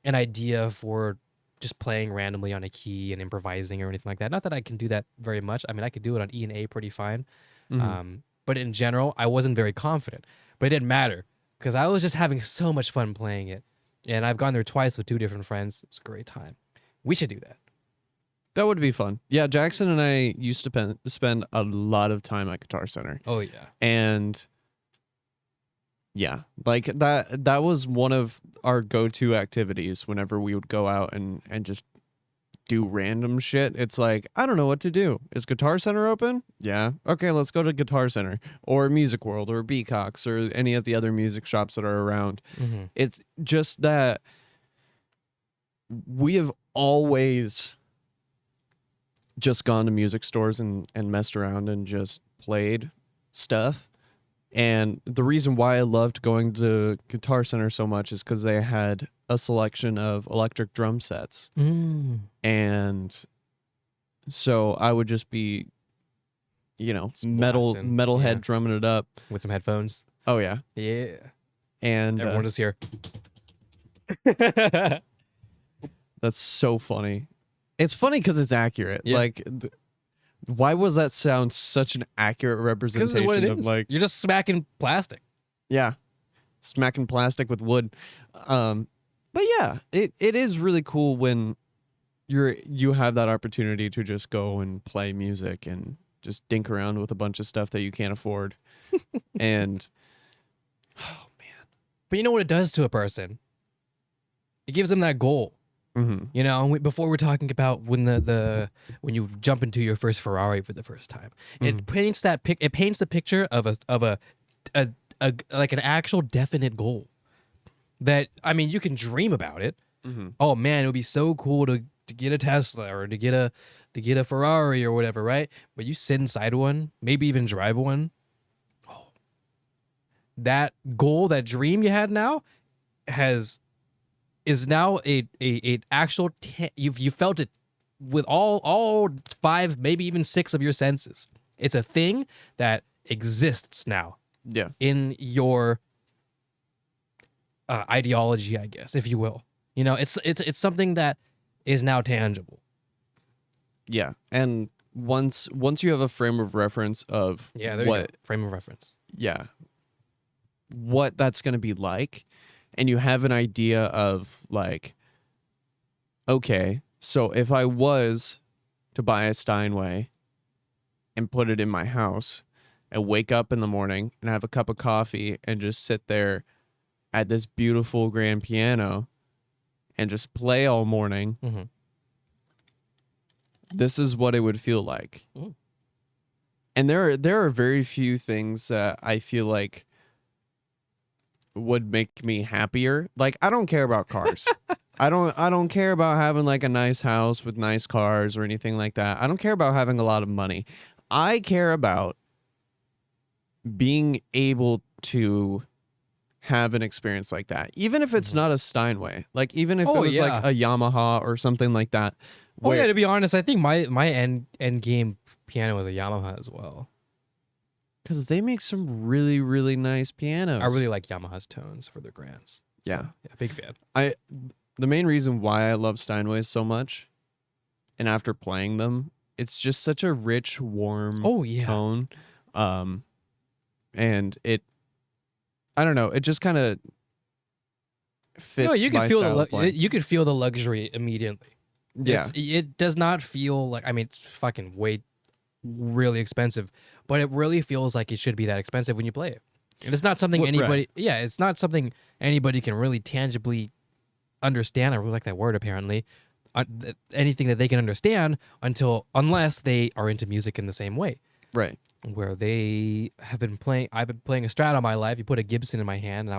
an idea for just playing randomly on a key and improvising or anything like that. Not that I can do that very much. I mean, I could do it on E and A pretty fine. But in general, I wasn't very confident. But it didn't matter, because I was just having so much fun playing it. And I've gone there twice with 2 different friends. It was a great time. We should do that. That would be fun. Yeah, Jackson and I used to spend a lot of time at Guitar Center. Oh, yeah. And yeah, like that was one of our go-to activities whenever we would go out and just do random shit. It's like, I don't know what to do. Is Guitar Center open? Yeah. Okay, let's go to Guitar Center or Music World or Beacox or any of the other music shops that are around. It's just that we have always just gone to music stores and messed around and just played stuff. And the reason why I loved going to Guitar Center so much is because they had a selection of electric drum sets. And so I would just be, metalhead drumming it up. With some headphones. Oh, yeah. Yeah. And everyone is here. That's so funny. It's funny because it's accurate. Yeah. Like, why was that sound such an accurate representation what it of is. like... You're just smacking plastic. Yeah. Smacking plastic with wood. But yeah, it is really cool when you have that opportunity to just go and play music and just dink around with a bunch of stuff that you can't afford. And oh man. But you know what it does to a person? It gives them that goal. Before we're talking about when when you jump into your first Ferrari for the first time, it paints the picture of a like an actual definite goal. That, I mean, you can dream about it. Oh man, it would be so cool to get a Tesla or to get a Ferrari or whatever, right? But you sit inside one, maybe even drive one. Oh, that goal, that dream you had now, is now a actual. You felt it with all 5, maybe even 6 of your senses. It's a thing that exists now. Yeah. In your ideology, I guess, if you will. It's something that is now tangible. Yeah, and once you have a frame of reference of frame of reference. Yeah. What that's going to be like, and you have an idea of like, okay, so if I was to buy a Steinway and put it in my house and wake up in the morning and have a cup of coffee and just sit there at this beautiful grand piano and just play all morning, this is what it would feel like. And there are very few things that I feel like would make me happier. Like, I don't care about cars. I don't care about having like a nice house with nice cars or anything like that. I don't care about having a lot of money. I care about being able to have an experience like that, even if it's not a Steinway, like even if it was like a Yamaha or something like that. Oh yeah, to be honest, I think my end game piano is a Yamaha as well. Because they make some really, really nice pianos. I really like Yamaha's tones for their grands. So, Yeah, big fan. The main reason why I love Steinways so much, and after playing them, it's just such a rich, warm tone. And I don't know, it just kind of fits. No, you can feel you could feel the luxury immediately. Yeah, it does not feel like, I mean, it's fucking really expensive, but it really feels like it should be that expensive when you play it. And it's not something it's not something anybody can really tangibly understand. I really like that word, apparently. Anything that they can understand unless they are into music in the same way. Right. Where they have been playing, I've been playing a Strat all my life. You put a Gibson in my hand, and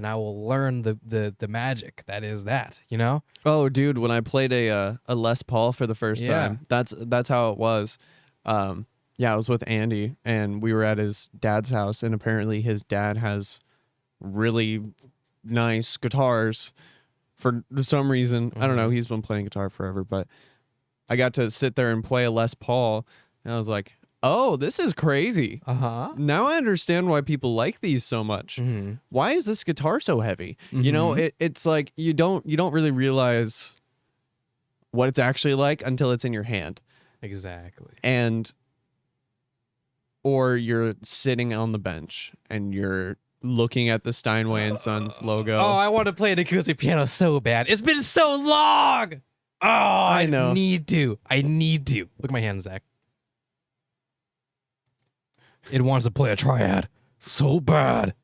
I will learn the magic that is that, you know? Oh, dude, when I played a Les Paul for the first time, that's how it was. Yeah, I was with Andy, and we were at his dad's house, and apparently his dad has really nice guitars for some reason. I don't know. He's been playing guitar forever, but I got to sit there and play a Les Paul, and I was like, oh, this is crazy. Now I understand why people like these so much. Why is this guitar so heavy? You know, it's like you don't really realize what it's actually like until it's in your hand. Exactly. Or you're sitting on the bench and you're looking at the Steinway and Sons logo. Oh, I want to play an acoustic piano so bad. It's been so long. Oh, I know. I need to. Look at my hand, Zach. It wants to play a triad so bad.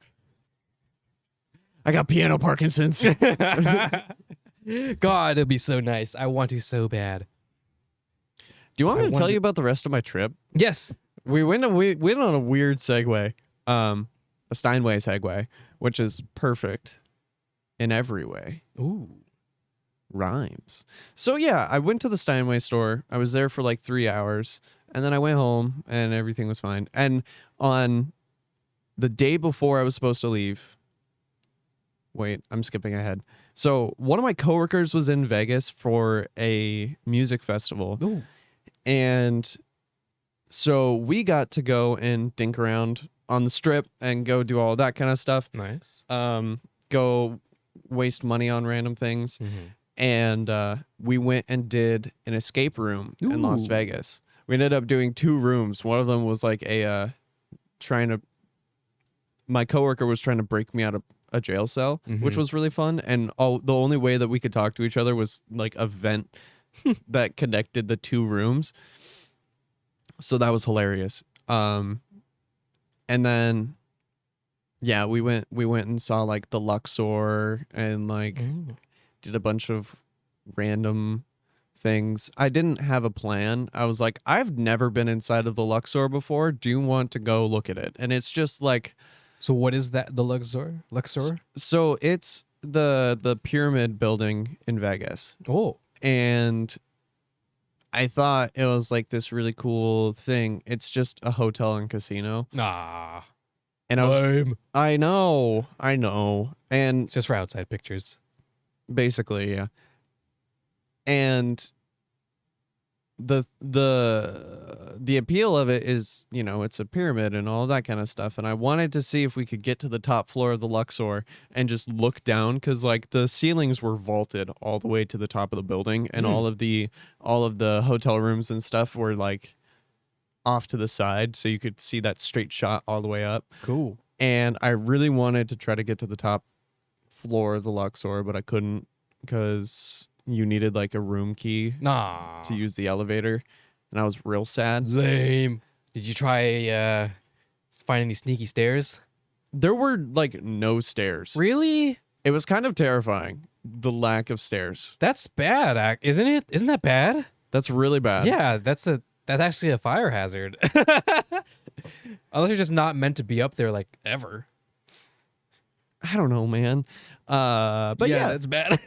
I got piano Parkinson's. God, it'd be so nice. I want to so bad. Do you want me to tell you about the rest of my trip? Yes. We went on a weird segue, a Steinway segue, which is perfect in every way. Ooh. Rhymes. So yeah, I went to the Steinway store. I was there for like 3 hours. And then I went home and everything was fine. And on the day before I was supposed to leave, wait, I'm skipping ahead. So one of my coworkers was in Vegas for a music festival. Ooh. And so we got to go and dink around on the strip and go do all that kind of stuff. Nice. Go waste money on random things. And we went and did an escape room in Las Vegas. We ended up doing 2 rooms. One of them was like my coworker was trying to break me out of a jail cell, which was really fun. And the only way that we could talk to each other was like a vent that connected the 2 rooms. So that was hilarious. And then, yeah, we went and saw like the Luxor and like did a bunch of random things. I didn't have a plan. I was like, I've never been inside of the Luxor before. Do you want to go look at it? And it's just like, so what is that? The Luxor? So it's the pyramid building in Vegas. Oh, and I thought it was like this really cool thing. It's just a hotel and casino. Nah. And I know. And it's just for outside pictures. Basically, yeah. And the appeal of it is, you know, it's a pyramid and all that kind of stuff. And I wanted to see if we could get to the top floor of the Luxor and just look down, because like the ceilings were vaulted all the way to the top of the building, and all of the hotel rooms and stuff were like off to the side, so you could see that straight shot all the way up. Cool. And I really wanted to try to get to the top floor of the Luxor, but I couldn't because you needed like a room key to use the elevator, and I was real sad. Lame. Did you try find any sneaky stairs? There were like no stairs. Really? It was kind of terrifying, the lack of stairs. That's bad, isn't it? Isn't that bad? That's really bad. Yeah, that's actually a fire hazard. Unless you're just not meant to be up there like ever. I don't know, man. But yeah, it's bad.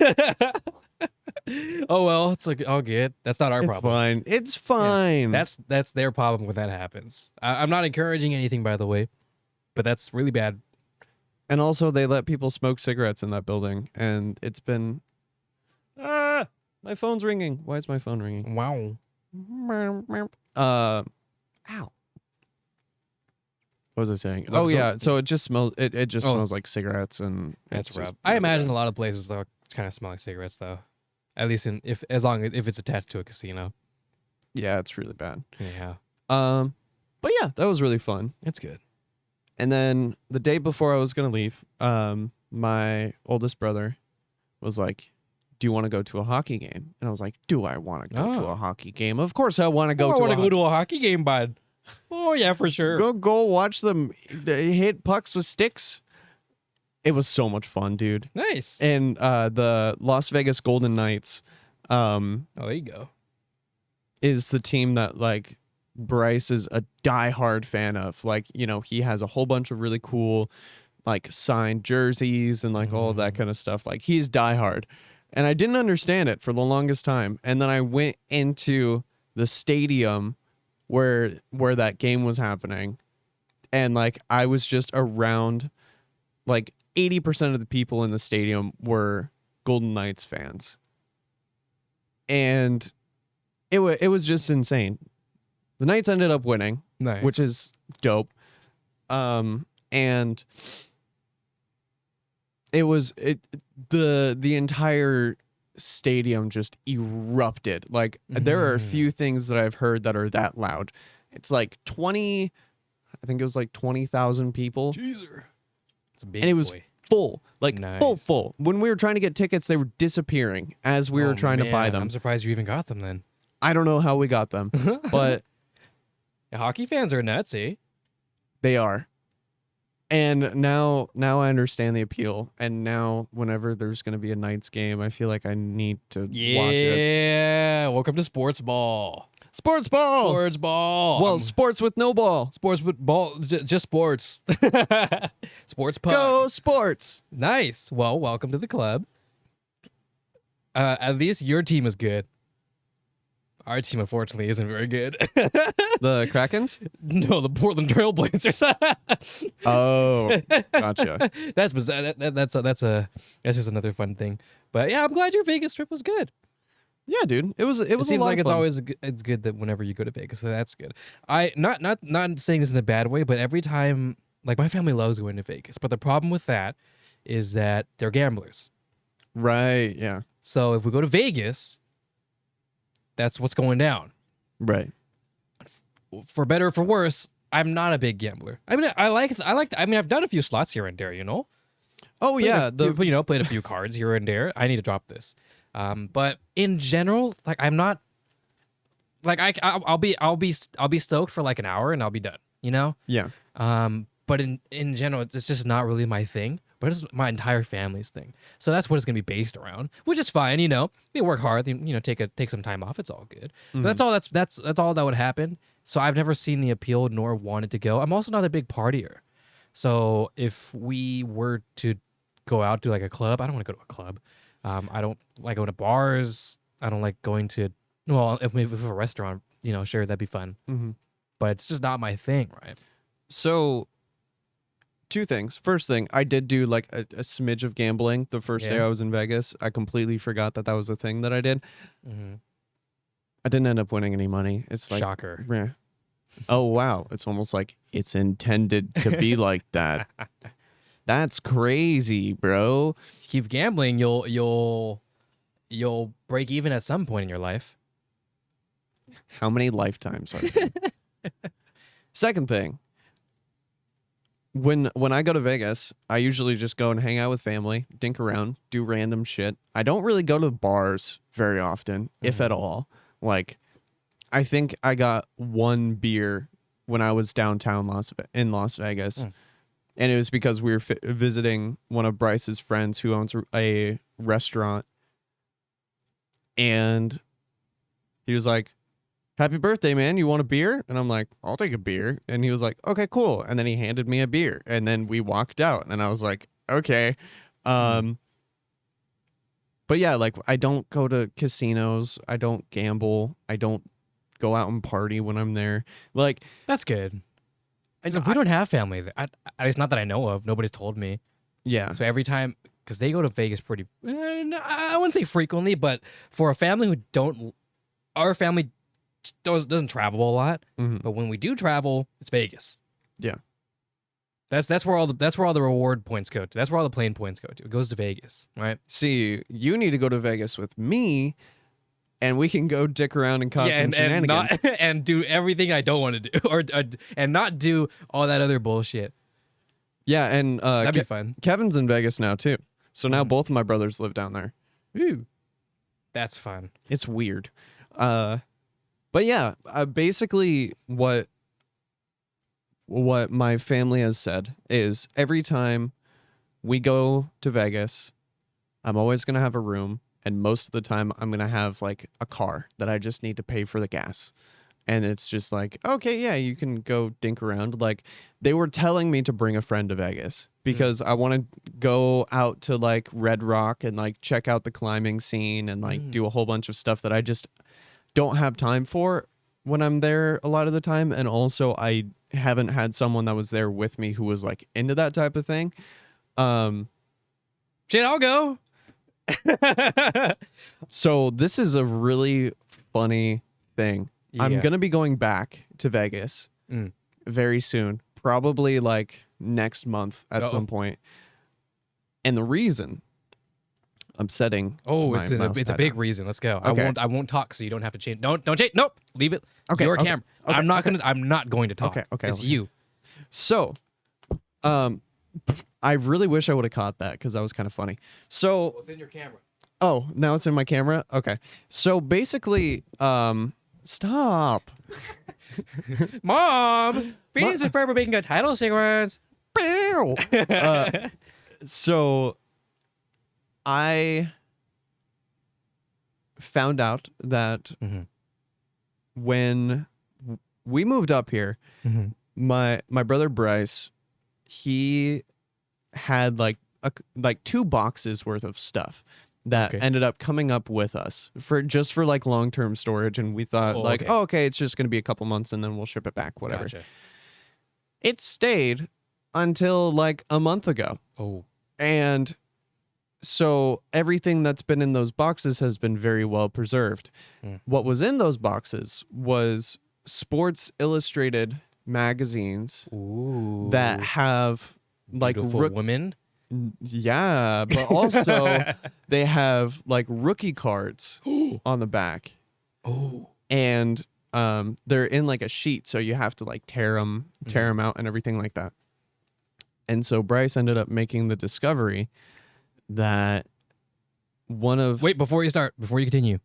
Oh well, it's like all good. That's not our problem. It's fine. Yeah, that's their problem when that happens. I'm not encouraging anything, by the way. but that's really bad. And also, they let people smoke cigarettes in that building, and it's been. Ah, my phone's ringing. Why is my phone ringing? Wow. Ow. What was I saying? Look, Oh so- yeah, so it just smells. It just Oh, smells like cigarettes, and That's it's rough. just I really imagine bad. a lot of places though kind of smell like cigarettes though. At least if it's attached to a casino. Yeah, it's really bad. Yeah, But yeah, that was really fun. it's good. And then the day before I was gonna leave, my oldest brother was like, "Do you want to go to a hockey game?" And I was like, "Do I want to go to Oh. a hockey game? Of course I want to go I to want a to go to a hockey game, bud. Oh yeah, for sure. go watch them hit pucks with sticks." It was so much fun, dude. Nice. And the Las Vegas Golden Knights Oh, there you go. is the team that like Bryce is a diehard fan of. Like, you know, he has a whole bunch of really cool like signed jerseys and like all of that kind of stuff. Like he's diehard. And I didn't understand it for the longest time. And then I went into the stadium where that game was happening. And like I was just around like 80% of the people in the stadium were Golden Knights fans. And it was just insane. The Knights ended up winning, Nice. which is dope. And the entire stadium just erupted. Like there are a few things that I've heard that are that loud. It's like 20, I think it was like 20,000 people. Jeezer. It's a big And it was boy. full, like Nice. full. When we were trying to get tickets, they were disappearing as we were Oh, trying to buy man, them. I'm surprised you even got them then. I don't know how we got them, but Hockey fans are nuts, eh? they are. And now I understand the appeal. And now whenever there's going to be a Knights game, I feel like I need to watch it. Yeah. Welcome to sports ball. Sports ball. Sports ball. Well, sports with no ball. sports with ball. Just sports. Sports puck. Go sports. Nice. Well, welcome to the club. At least your team is good. Our team, unfortunately, isn't very good. The Krakens? No, the Portland Trailblazers. Oh, gotcha. That's that's just another fun thing. But yeah, I'm glad your Vegas trip was good. Yeah, dude. It was It a seems lot like of it's fun. always it's good that whenever you go to Vegas, so that's good. I not saying this in a bad way, but every time, like, my family loves going to Vegas, but the problem with that is that they're gamblers. Right, yeah. So if we go to Vegas, that's what's going down. Right. For better or for worse, I'm not a big gambler. I mean, I've done a few slots here and there, you know. Oh, yeah. Played a few cards here and there. I need to drop this. But in general, like, I'm not like I'll be stoked for like an hour and I'll be done, you know? Yeah. But in general, it's just not really my thing. But it's my entire family's thing. So that's what it's gonna be based around, which is fine, you know. They work hard, you know, take some time off. It's all good. But that's all that's all that would happen. So I've never seen the appeal nor wanted to go. I'm also not a big partier. So if we were to go out to like a club, I don't want to go to a club. I don't like going to bars. I don't like going to, well, if a restaurant, you know, sure, that'd be fun. Mm-hmm. But it's just not my thing, right? So, two things. First thing, I did do like a smidge of gambling the first day Yeah. I was in Vegas. I completely forgot that was a thing that I did. Mm-hmm. I didn't end up winning any money. It's like, Shocker. meh. Oh wow, it's almost like it's intended to be like that. That's crazy, bro. Keep gambling, you'll break even at some point in your life. How many lifetimes are there? Second thing, when I go to Vegas, I usually just go and hang out with family, dink around, do random shit. I don't really go to bars very often, if at all. Like, I think I got one beer when I was downtown in Las Vegas. And it was because we were visiting one of Bryce's friends who owns a restaurant. And he was like, "Happy birthday, man. You want a beer?" And I'm like, "I'll take a beer." And he was like, "Okay, cool." And then he handed me a beer. And then we walked out. And I was like, "Okay." But yeah, like, I don't go to casinos. I don't gamble. I don't go out and party when I'm there. Like, That's good. So we don't have family there. At least not that I know of. Nobody's told me. Yeah. So every time, because they go to Vegas pretty, I wouldn't say frequently, but for a family who don't, our family doesn't travel a lot. Mhm. But when we do travel, it's Vegas. Yeah. That's where all the reward points go to. That's where all the plane points go to. It goes to Vegas, right? See, you need to go to Vegas with me, and we can go dick around and cause some shenanigans. And do everything I don't want to do, or and not do all that other bullshit. Yeah, and That'd be fun. Kevin's in Vegas now too. So now both of my brothers live down there. Ooh, that's fun. It's weird. But yeah, basically what my family has said is every time we go to Vegas, I'm always going to have a room, and most of the time I'm going to have like a car that I just need to pay for the gas. And it's just like, okay, yeah, you can go dink around. Like, they were telling me to bring a friend to Vegas because I want to go out to like Red Rock and like check out the climbing scene and like do a whole bunch of stuff that I just don't have time for when I'm there a lot of the time. And also I haven't had someone that was there with me who was like into that type of thing. Shit, I'll go. So this is a really funny thing. I'm Yeah. going to be going back to Vegas very soon, probably like next month at some point. And the reason I'm setting It's a mouse pad big down. reason. Let's go. Okay. I won't talk, so you don't have to change. Don't change. Nope. Leave it. Okay, Your okay, camera. okay, I'm not going to talk. Okay, It's okay. you. So, I really wish I would have caught that because that was kind of funny. So, What's in your camera? oh, now it's in my camera. Okay. So basically, stop. Mom, Phoenix is forever making a title sequence. So I found out that when we moved up here, my brother Bryce, he had like two boxes worth of stuff that ended up coming up with us for like long-term storage, and we thought okay, it's just going to be a couple months and then we'll ship it back, whatever. Gotcha. It stayed until like a month ago. Oh. And so everything that's been in those boxes has been very well preserved. What was in those boxes was Sports Illustrated magazines that have like Beautiful women. Yeah, but also they have like rookie cards on the back. Oh. And they're in like a sheet, so you have to like tear them out and everything like that. And so Bryce ended up making the discovery that one of Wait, before you continue,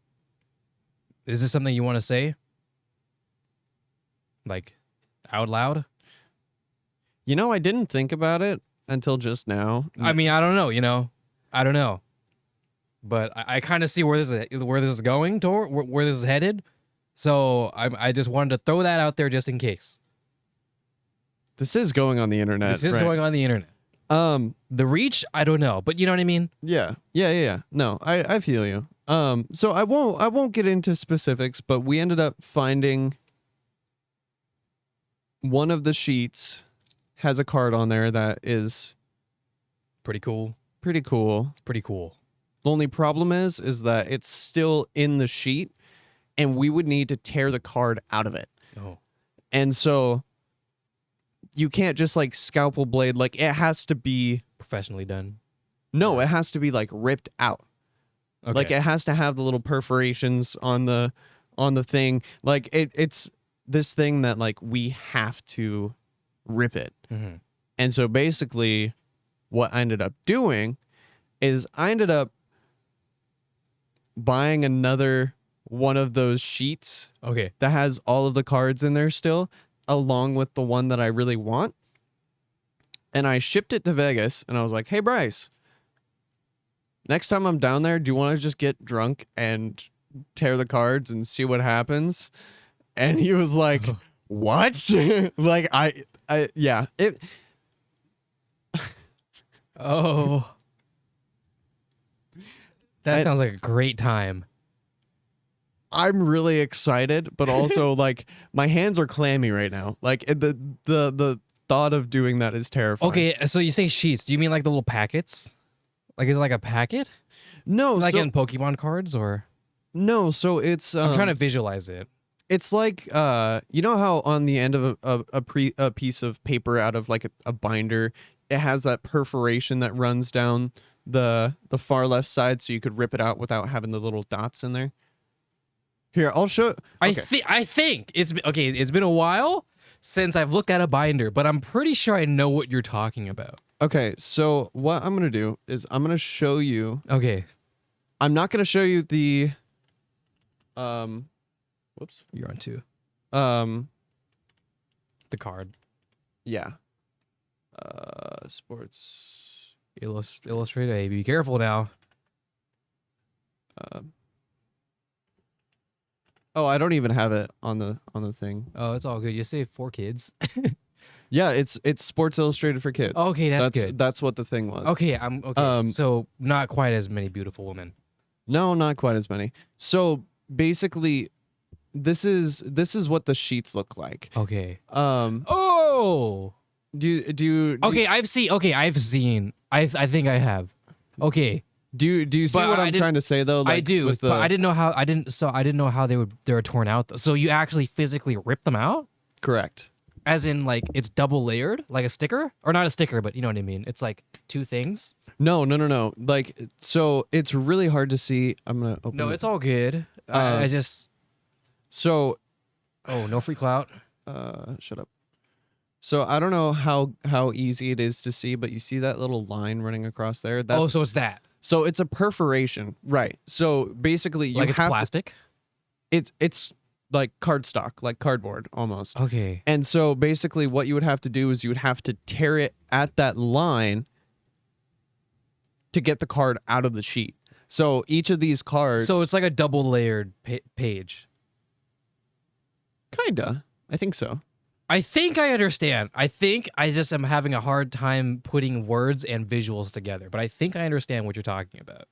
is this something you want to say? Like, out loud? I didn't think about it until just now. I mean, I don't know, I don't know. But I kind of see where this is going toward, where this is headed. So I just wanted to throw that out there just in case. This is going on the internet. This is right? going on the internet. The reach, I don't know, but you know what I mean? Yeah. No, I feel you. So I won't get into specifics, but we ended up finding one of the sheets has a card on there that is Pretty cool. pretty cool. It's pretty cool. The only problem is that it's still in the sheet, and we would need to tear the card out of it. Oh. And so you can't just like scalpel blade, like it has to be Professionally done. it has to be like ripped out. Okay. Like it has to have the little perforations on the thing. Like it's this thing that like we have to rip it. Mm-hmm. And so basically what I ended up doing is I ended up buying another one of those sheets Okay. that has all of the cards in there still, along with the one that I really want. And I shipped it to Vegas, and I was like, hey, Bryce, next time I'm down there, do you want to just get drunk and tear the cards and see what happens? And he was like, what? Like, yeah. Oh. That sounds like a great time. I'm really excited, but also like my hands are clammy right now. Like the thought of doing that is terrifying. Okay, so you say sheets. Do you mean like the little packets? Like, is it like a packet? No, Like so, in Pokemon cards, or no. So it's I'm trying to visualize it. It's like you know how on the end of a piece of paper out of like a binder, it has that perforation that runs down the far left side, so you could rip it out without having the little dots in there. Here, I'll show. Okay. I think it's been, okay. It's been a while since I've looked at a binder, but I'm pretty sure I know what you're talking about. Okay, so what I'm gonna do is I'm gonna show you. Okay, I'm not gonna show you the. Whoops. you're on 2. Um. The card. Yeah. Sports. Illustrator. Hey, be careful now. Oh, I don't even have it on the thing. Oh, it's all good. You say 4 kids. Yeah, it's Sports Illustrated for kids. Okay, that's good. That's what the thing was. Okay, I'm okay. So not quite as many beautiful women. No, not quite as many. So basically, this is what the sheets look like. Okay. Oh. Do you Okay, I've seen. Okay, I've seen. I think I have. Okay. Do you see But what I I'm didn't- trying to say though? Like, I do, with but I didn't know how. I didn't know how they were torn out. Though. So you actually physically rip them out, correct. as in like it's double layered, like a sticker, or not a sticker, but you know what I mean. It's like 2 things. No. Like, so it's really hard to see. I'm gonna open. No, it. it's all good. I just. So. Oh, no free clout. Shut up. So I don't know how easy it is to see, but you see that little line running across there. That's, So it's that. So it's a perforation, right? So basically, you Like it's have plastic. it's like cardstock, like cardboard almost. Okay. And so basically, what you would have to do is you would have to tear it at that line to get the card out of the sheet. So each of these cards. So it's like a double layered page. Kinda. I think so. I think I understand. I think I just am having a hard time putting words and visuals together, but I think I understand what you're talking about.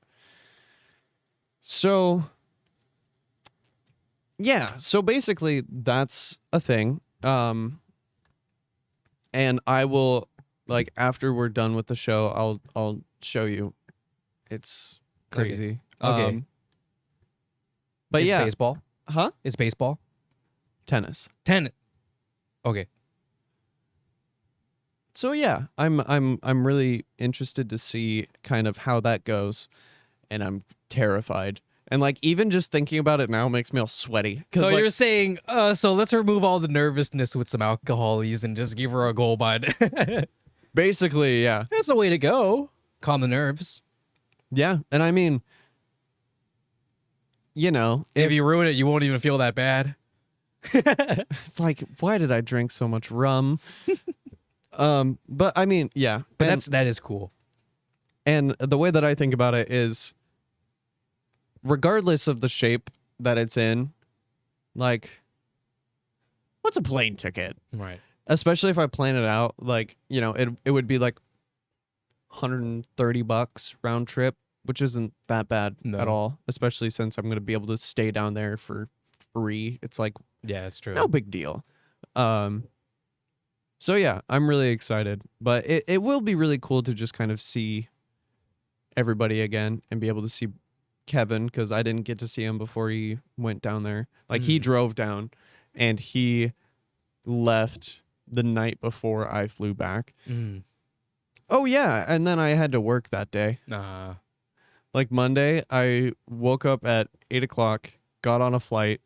So yeah, so basically that's a thing. And I will, like, after we're done with the show, I'll show you. It's crazy. Okay. But It's yeah. baseball. Huh? It's baseball. Tennis. Okay. So yeah, I'm really interested to see kind of how that goes, and I'm terrified. And like even just thinking about it now makes me all sweaty. So like, you're saying, so let's remove all the nervousness with some alcoholies and just give her a goal, bud. basically, yeah, That's a way to go. Calm the nerves. yeah. And I mean, you know, If you ruin it, you won't even feel that bad. it's like, why did I drink so much rum? But I mean, yeah. But and, that is cool. and the way that I think about it is, regardless of the shape that it's in, like, what's a plane ticket? Right. Especially if I plan it out, like, you know, it would be like $130 round trip, which isn't that bad No. at all, especially since I'm going to be able to stay down there for free. It's like Yeah, it's true. no big deal. So yeah, I'm really excited, but it will be really cool to just kind of see everybody again and be able to see Kevin, because I didn't get to see him before he went down there. Like he drove down and he left the night before I flew back. Mm. Oh yeah, and then I had to work that day. Nah. Like Monday, I woke up at 8:00, got on a flight,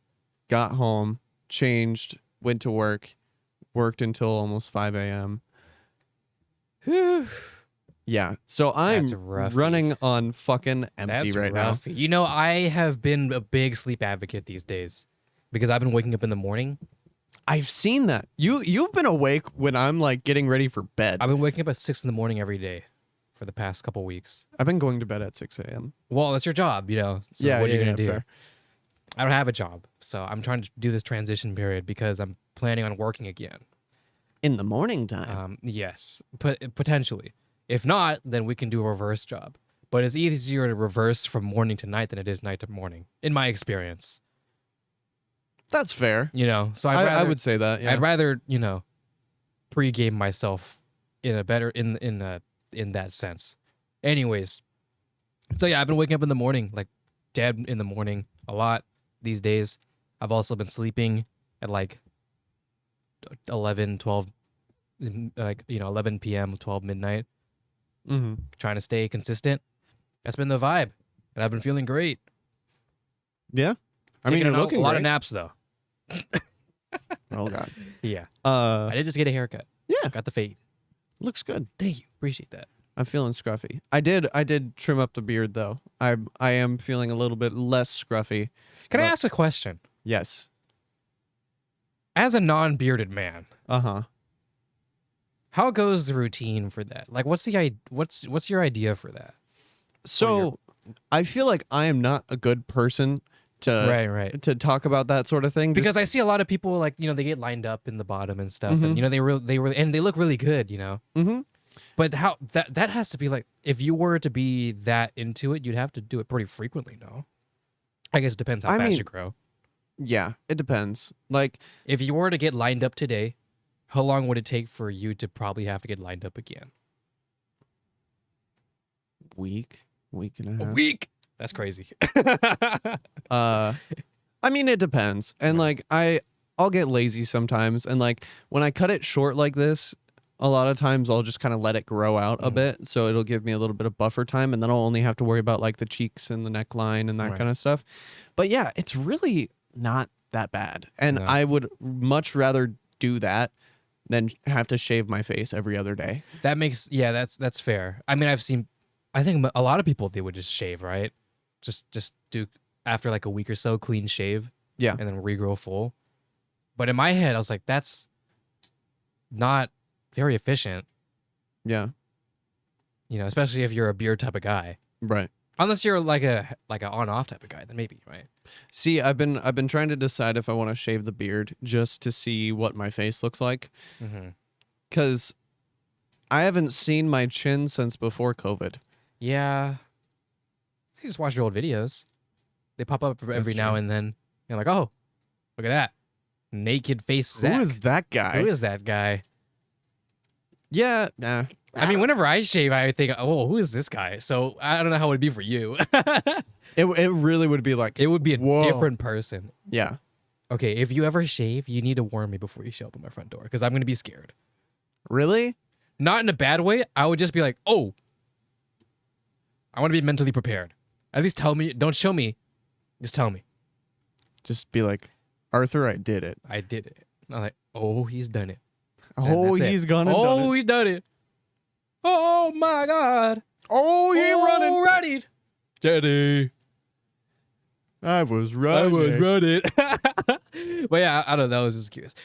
got home, changed, went to work, worked until almost 5 a.m. Whew. Yeah, so I'm That's roughy. running on fucking empty That's right rough. You know, I have been a big sleep advocate these days because I've been waking up in the morning. now. I've seen that. You've been awake when I'm like getting ready for bed. I've been waking up at 6 in the morning every day for the past couple weeks. I've been going to bed at 6 a.m. Well, that's your job, you know. So Yeah, what are you yeah, gonna do? fair. I don't have a job, so I'm trying to do this transition period because I'm planning on working again. In the morning time. Yes, potentially. If not, then we can do a reverse job. But it's easier to reverse from morning to night than it is night to morning, in my experience. That's fair. You know, so I would say that. Yeah. I'd rather, you know, pregame myself in a better in that sense. Anyways, so yeah, I've been waking up in the morning, like dead in the morning a lot these days. I've also been sleeping at like 11, 12, like 11 p.m., 12 midnight, trying to stay consistent. That's been the vibe, and I've been feeling great. Yeah, I mean, Taking you're looking a lot great. of naps though. Oh God. Yeah. I did just get a haircut. Yeah, Got the fade. looks good. Thank you. Appreciate that. I'm feeling scruffy. I did trim up the beard though. I am feeling a little bit less scruffy. Can I ask a question? Yes. As a non-bearded man, Uh-huh. how goes the routine for that? Like, what's your idea for that? So I feel like I am not a good person to Right. to talk about that sort of thing Because I see a lot of people like they get lined up in the bottom and stuff, and they look really good, Mhm. But how that has to be like, if you were to be that into it, you'd have to do it pretty frequently, no? I guess it depends how fast you grow. Yeah, it depends. Like If you were to get lined up today, how long would it take for you to probably have to get lined up again? week and a half. A week. That's crazy. I mean, it depends. And like I'll get lazy sometimes, and like when I cut it short like this, a lot of times I'll just kind of let it grow out a bit, so it'll give me a little bit of buffer time, and then I'll only have to worry about like the cheeks and the neckline and that kind of stuff. But yeah, it's really not that bad. And No. I would much rather do that than have to shave my face every other day. That makes that's fair. I mean, I think a lot of people, they would just shave, right? Just do after like a week or so, clean shave. Yeah. And then regrow full. But in my head, I was like, that's not very efficient. Yeah. Especially if you're a beard type of guy. Right. Unless you're like a on-off type of guy, then maybe, right? See, I've been trying to decide if I want to shave the beard just to see what my face looks like. Mm-hmm. Cuz I haven't seen my chin since before COVID. Yeah. I just watch your old videos. They pop up every now true. and then. You're like, oh, look at that. Naked face Zach. Who is that guy? Who is that guy? Yeah, nah. I mean, whenever I shave, I think, oh, who is this guy? So I don't know how it would be for you. It really would be like It would be a whoa. different person. Yeah. Okay, if you ever shave, you need to warn me before you show up at my front door, because I'm going to be scared. Really? Not in a bad way. I would just be like, oh, I want to be mentally prepared. At least tell me. Don't show me. Just tell me. Just be like, Arthur, I did it. I did it. I'm like, oh, he's done it. Oh, that's it. he's gonna done Oh, it. he's done it. Oh my God. Oh, he running. Ready. Daddy. I was running. I was running. But yeah, I don't know. I was just curious.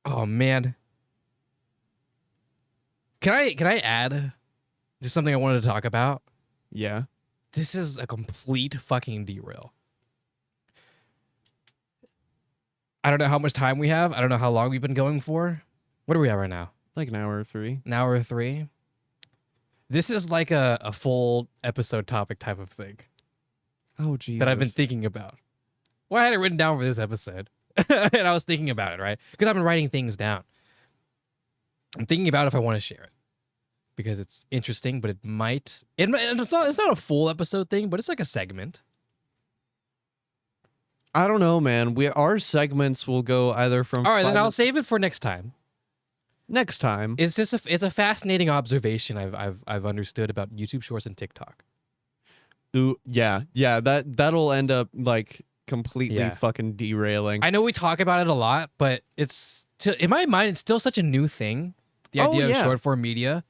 Oh man. Can I add just something I wanted to talk about? Yeah. This is a complete fucking derail. I don't know how much time we have. I don't know how long we've been going for. What are we at right now? Like an hour or 3. An hour or 3? This is like a full episode topic type of thing Oh, Jesus. that I've been thinking about. Well, I had it written down for this episode. And I was thinking about it, right? Because I've been writing things down. I'm thinking about if I want to share it. Because it's interesting, but it's not a full episode thing, but it's like a segment. I don't know, man. Our segments will go either from All right, then 5 I'll save it for next time. next time. It's just it's a fascinating observation I've understood about YouTube Shorts and TikTok. Ooh, yeah. That'll end up like completely Yeah. fucking derailing. I know we talk about it a lot, but in my mind, it's still such a new thing. The idea of short form media.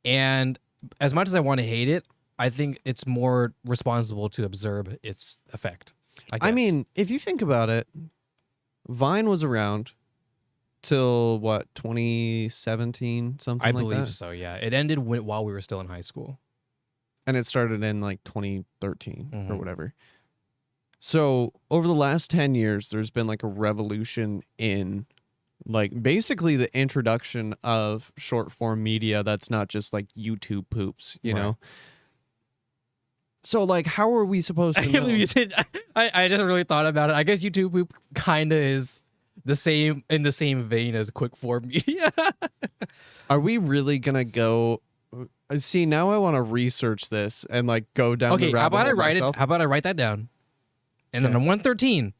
And as much as I want to hate it, I think it's more responsible to observe its effect. I mean, if you think about it, Vine was around till what, 2017, something I like believe that? so, yeah. It ended while we were still in high school. And it started in like 2013 or Mhm. whatever. So over the last 10 years, there's been like a revolution in like basically the introduction of short form media that's not just like YouTube poops, you Right. know? So like, how are we supposed I to can't believe know? you said, I just really thought about it. I guess YouTube kind of is the same vein as quick form media. Are we really gonna go? See, now I want to research this and like go down the Okay, rabbit how about I hole write myself. it? How about I write that down? And then Okay. on 113,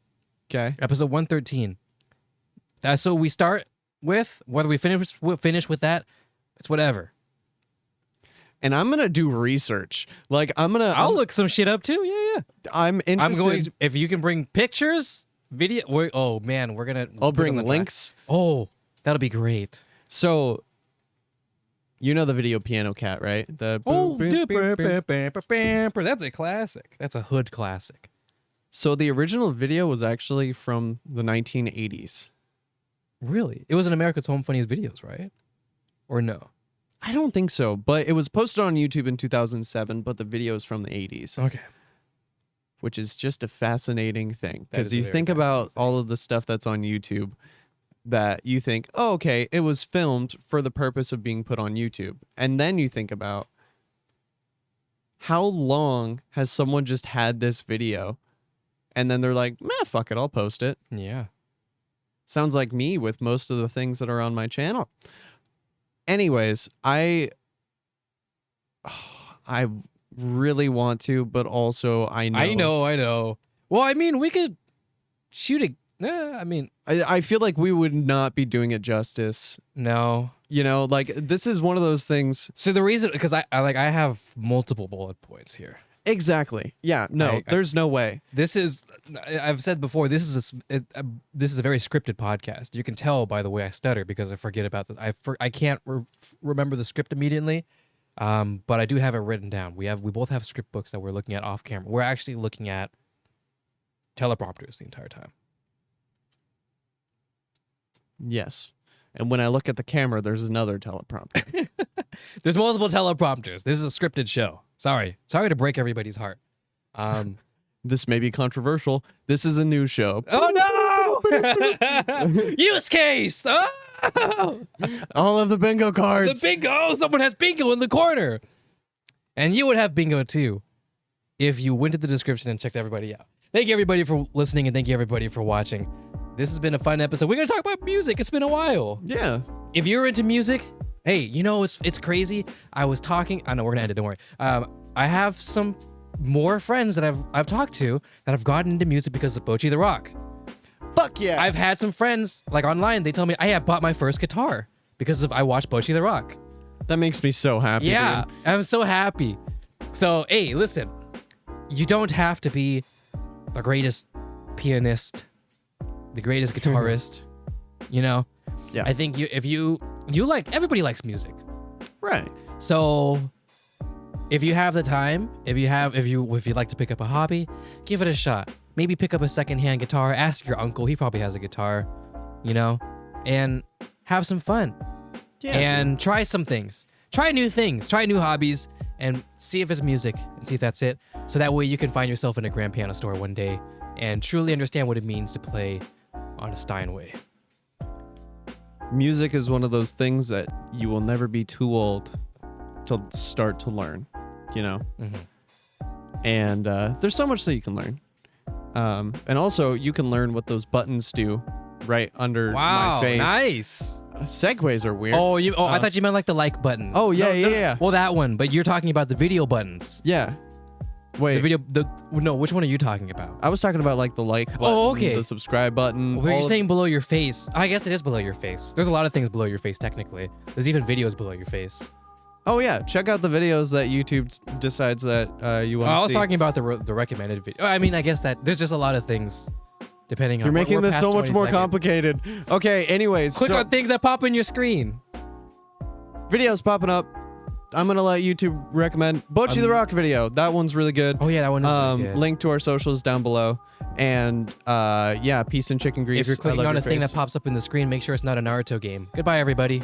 Okay. episode 113. That's what we start with. Whether we finish with that, it's whatever. And I'm gonna do research. Like I'll look some shit up too. Yeah. I'm interested. I'm going. If you can bring pictures, video. Oh man, we're gonna. I'll put bring them on links. Oh, that'll be great. So, you know the video Piano Cat, right? The Oh, boop, boop, boop, boop. that's a classic. That's a hood classic. So the original video was actually from the 1980s. Really? It was in America's Home Funniest Videos, right? Or no? I don't think so, but it was posted on YouTube in 2007, but the video is from the 80s, Okay. which is just a fascinating thing. That Because is a you very think about fascinating all of the stuff that's on YouTube that you think, oh, okay, it was filmed for the purpose of being put on YouTube. And then you think about how long has someone just had this video? And then they're like, meh, fuck it, I'll post it. Yeah. Sounds like me with most of the things that are on my channel. Anyways, I really want to, but also I know. Well, I mean, we could shoot a. I mean, I feel like we would not be doing it justice. no. You know, like this is one of those things. So the reason, because I have multiple bullet points here. Exactly. Yeah. No, there's no way. This is, I've said before, this is a very scripted podcast. You can tell by the way I stutter because I forget about this. I can't remember the script immediately, but I do have it written down. We both have script books that we're looking at off camera. We're actually looking at teleprompters the entire time. Yes. And when I look at the camera, there's another teleprompter. There's multiple teleprompters. This is a scripted show. Sorry to break everybody's heart. This may be controversial. This is a news show. Oh no! Use case. Oh! All of the bingo cards. The bingo! Someone has bingo in the corner. And you would have bingo too if you went to the description and checked everybody out. Thank you everybody for listening and thank you everybody for watching. This has been a fun episode. We're going to talk about music. It's been a while. Yeah. If you're into music, hey, you know, it's crazy. I was talking. I know we're going to end it. Don't worry. I have some more friends that I've talked to that have gotten into music because of Bochi the Rock. Fuck yeah. I've had some friends like online. They tell me, hey, I bought my first guitar because I watched Bochi the Rock. That makes me so happy. Yeah, dude. I'm so happy. So, hey, listen, you don't have to be the greatest pianist, the greatest guitarist, you know? Yeah. I think if you like, everybody likes music. Right. So if you have the time, if you'd like to pick up a hobby, give it a shot. Maybe pick up a secondhand guitar, ask your uncle, he probably has a guitar, you know, and have some fun. Yeah. And try some things. Try new things, try new hobbies, and see if it's music and see if that's it. So that way you can find yourself in a grand piano store one day and truly understand what it means to play on a Steinway. Music is one of those things that you will never be too old to start to learn, you know? Mm-hmm. And there's so much that you can learn. And also, you can learn what those buttons do right under my face. Nice. Segues are weird. Oh, I thought you meant like the like button. Oh, yeah, yeah. Well, that one, but you're talking about the video buttons. Yeah. Wait. Which one are you talking about? I was talking about like the like button, okay. the subscribe button. Well, you're saying below your face. I guess it is below your face. There's a lot of things below your face, technically. There's even videos below your face. Oh, yeah. Check out the videos that YouTube decides that you want to see. I was talking about the recommended video. I mean, I guess that there's just a lot of things depending on. You're making we're this past so much 20 more seconds. complicated. Okay, anyways. Click on things that pop in your screen. Videos popping up. I'm going to let YouTube recommend Bochi the Rock video. That one's really good. Oh, yeah, that one is really good. Link to our socials down below. And yeah, peace and chicken grease. If you're I clicking love on your a thing face. that pops up in the screen, make sure it's not a Naruto game. Goodbye, everybody.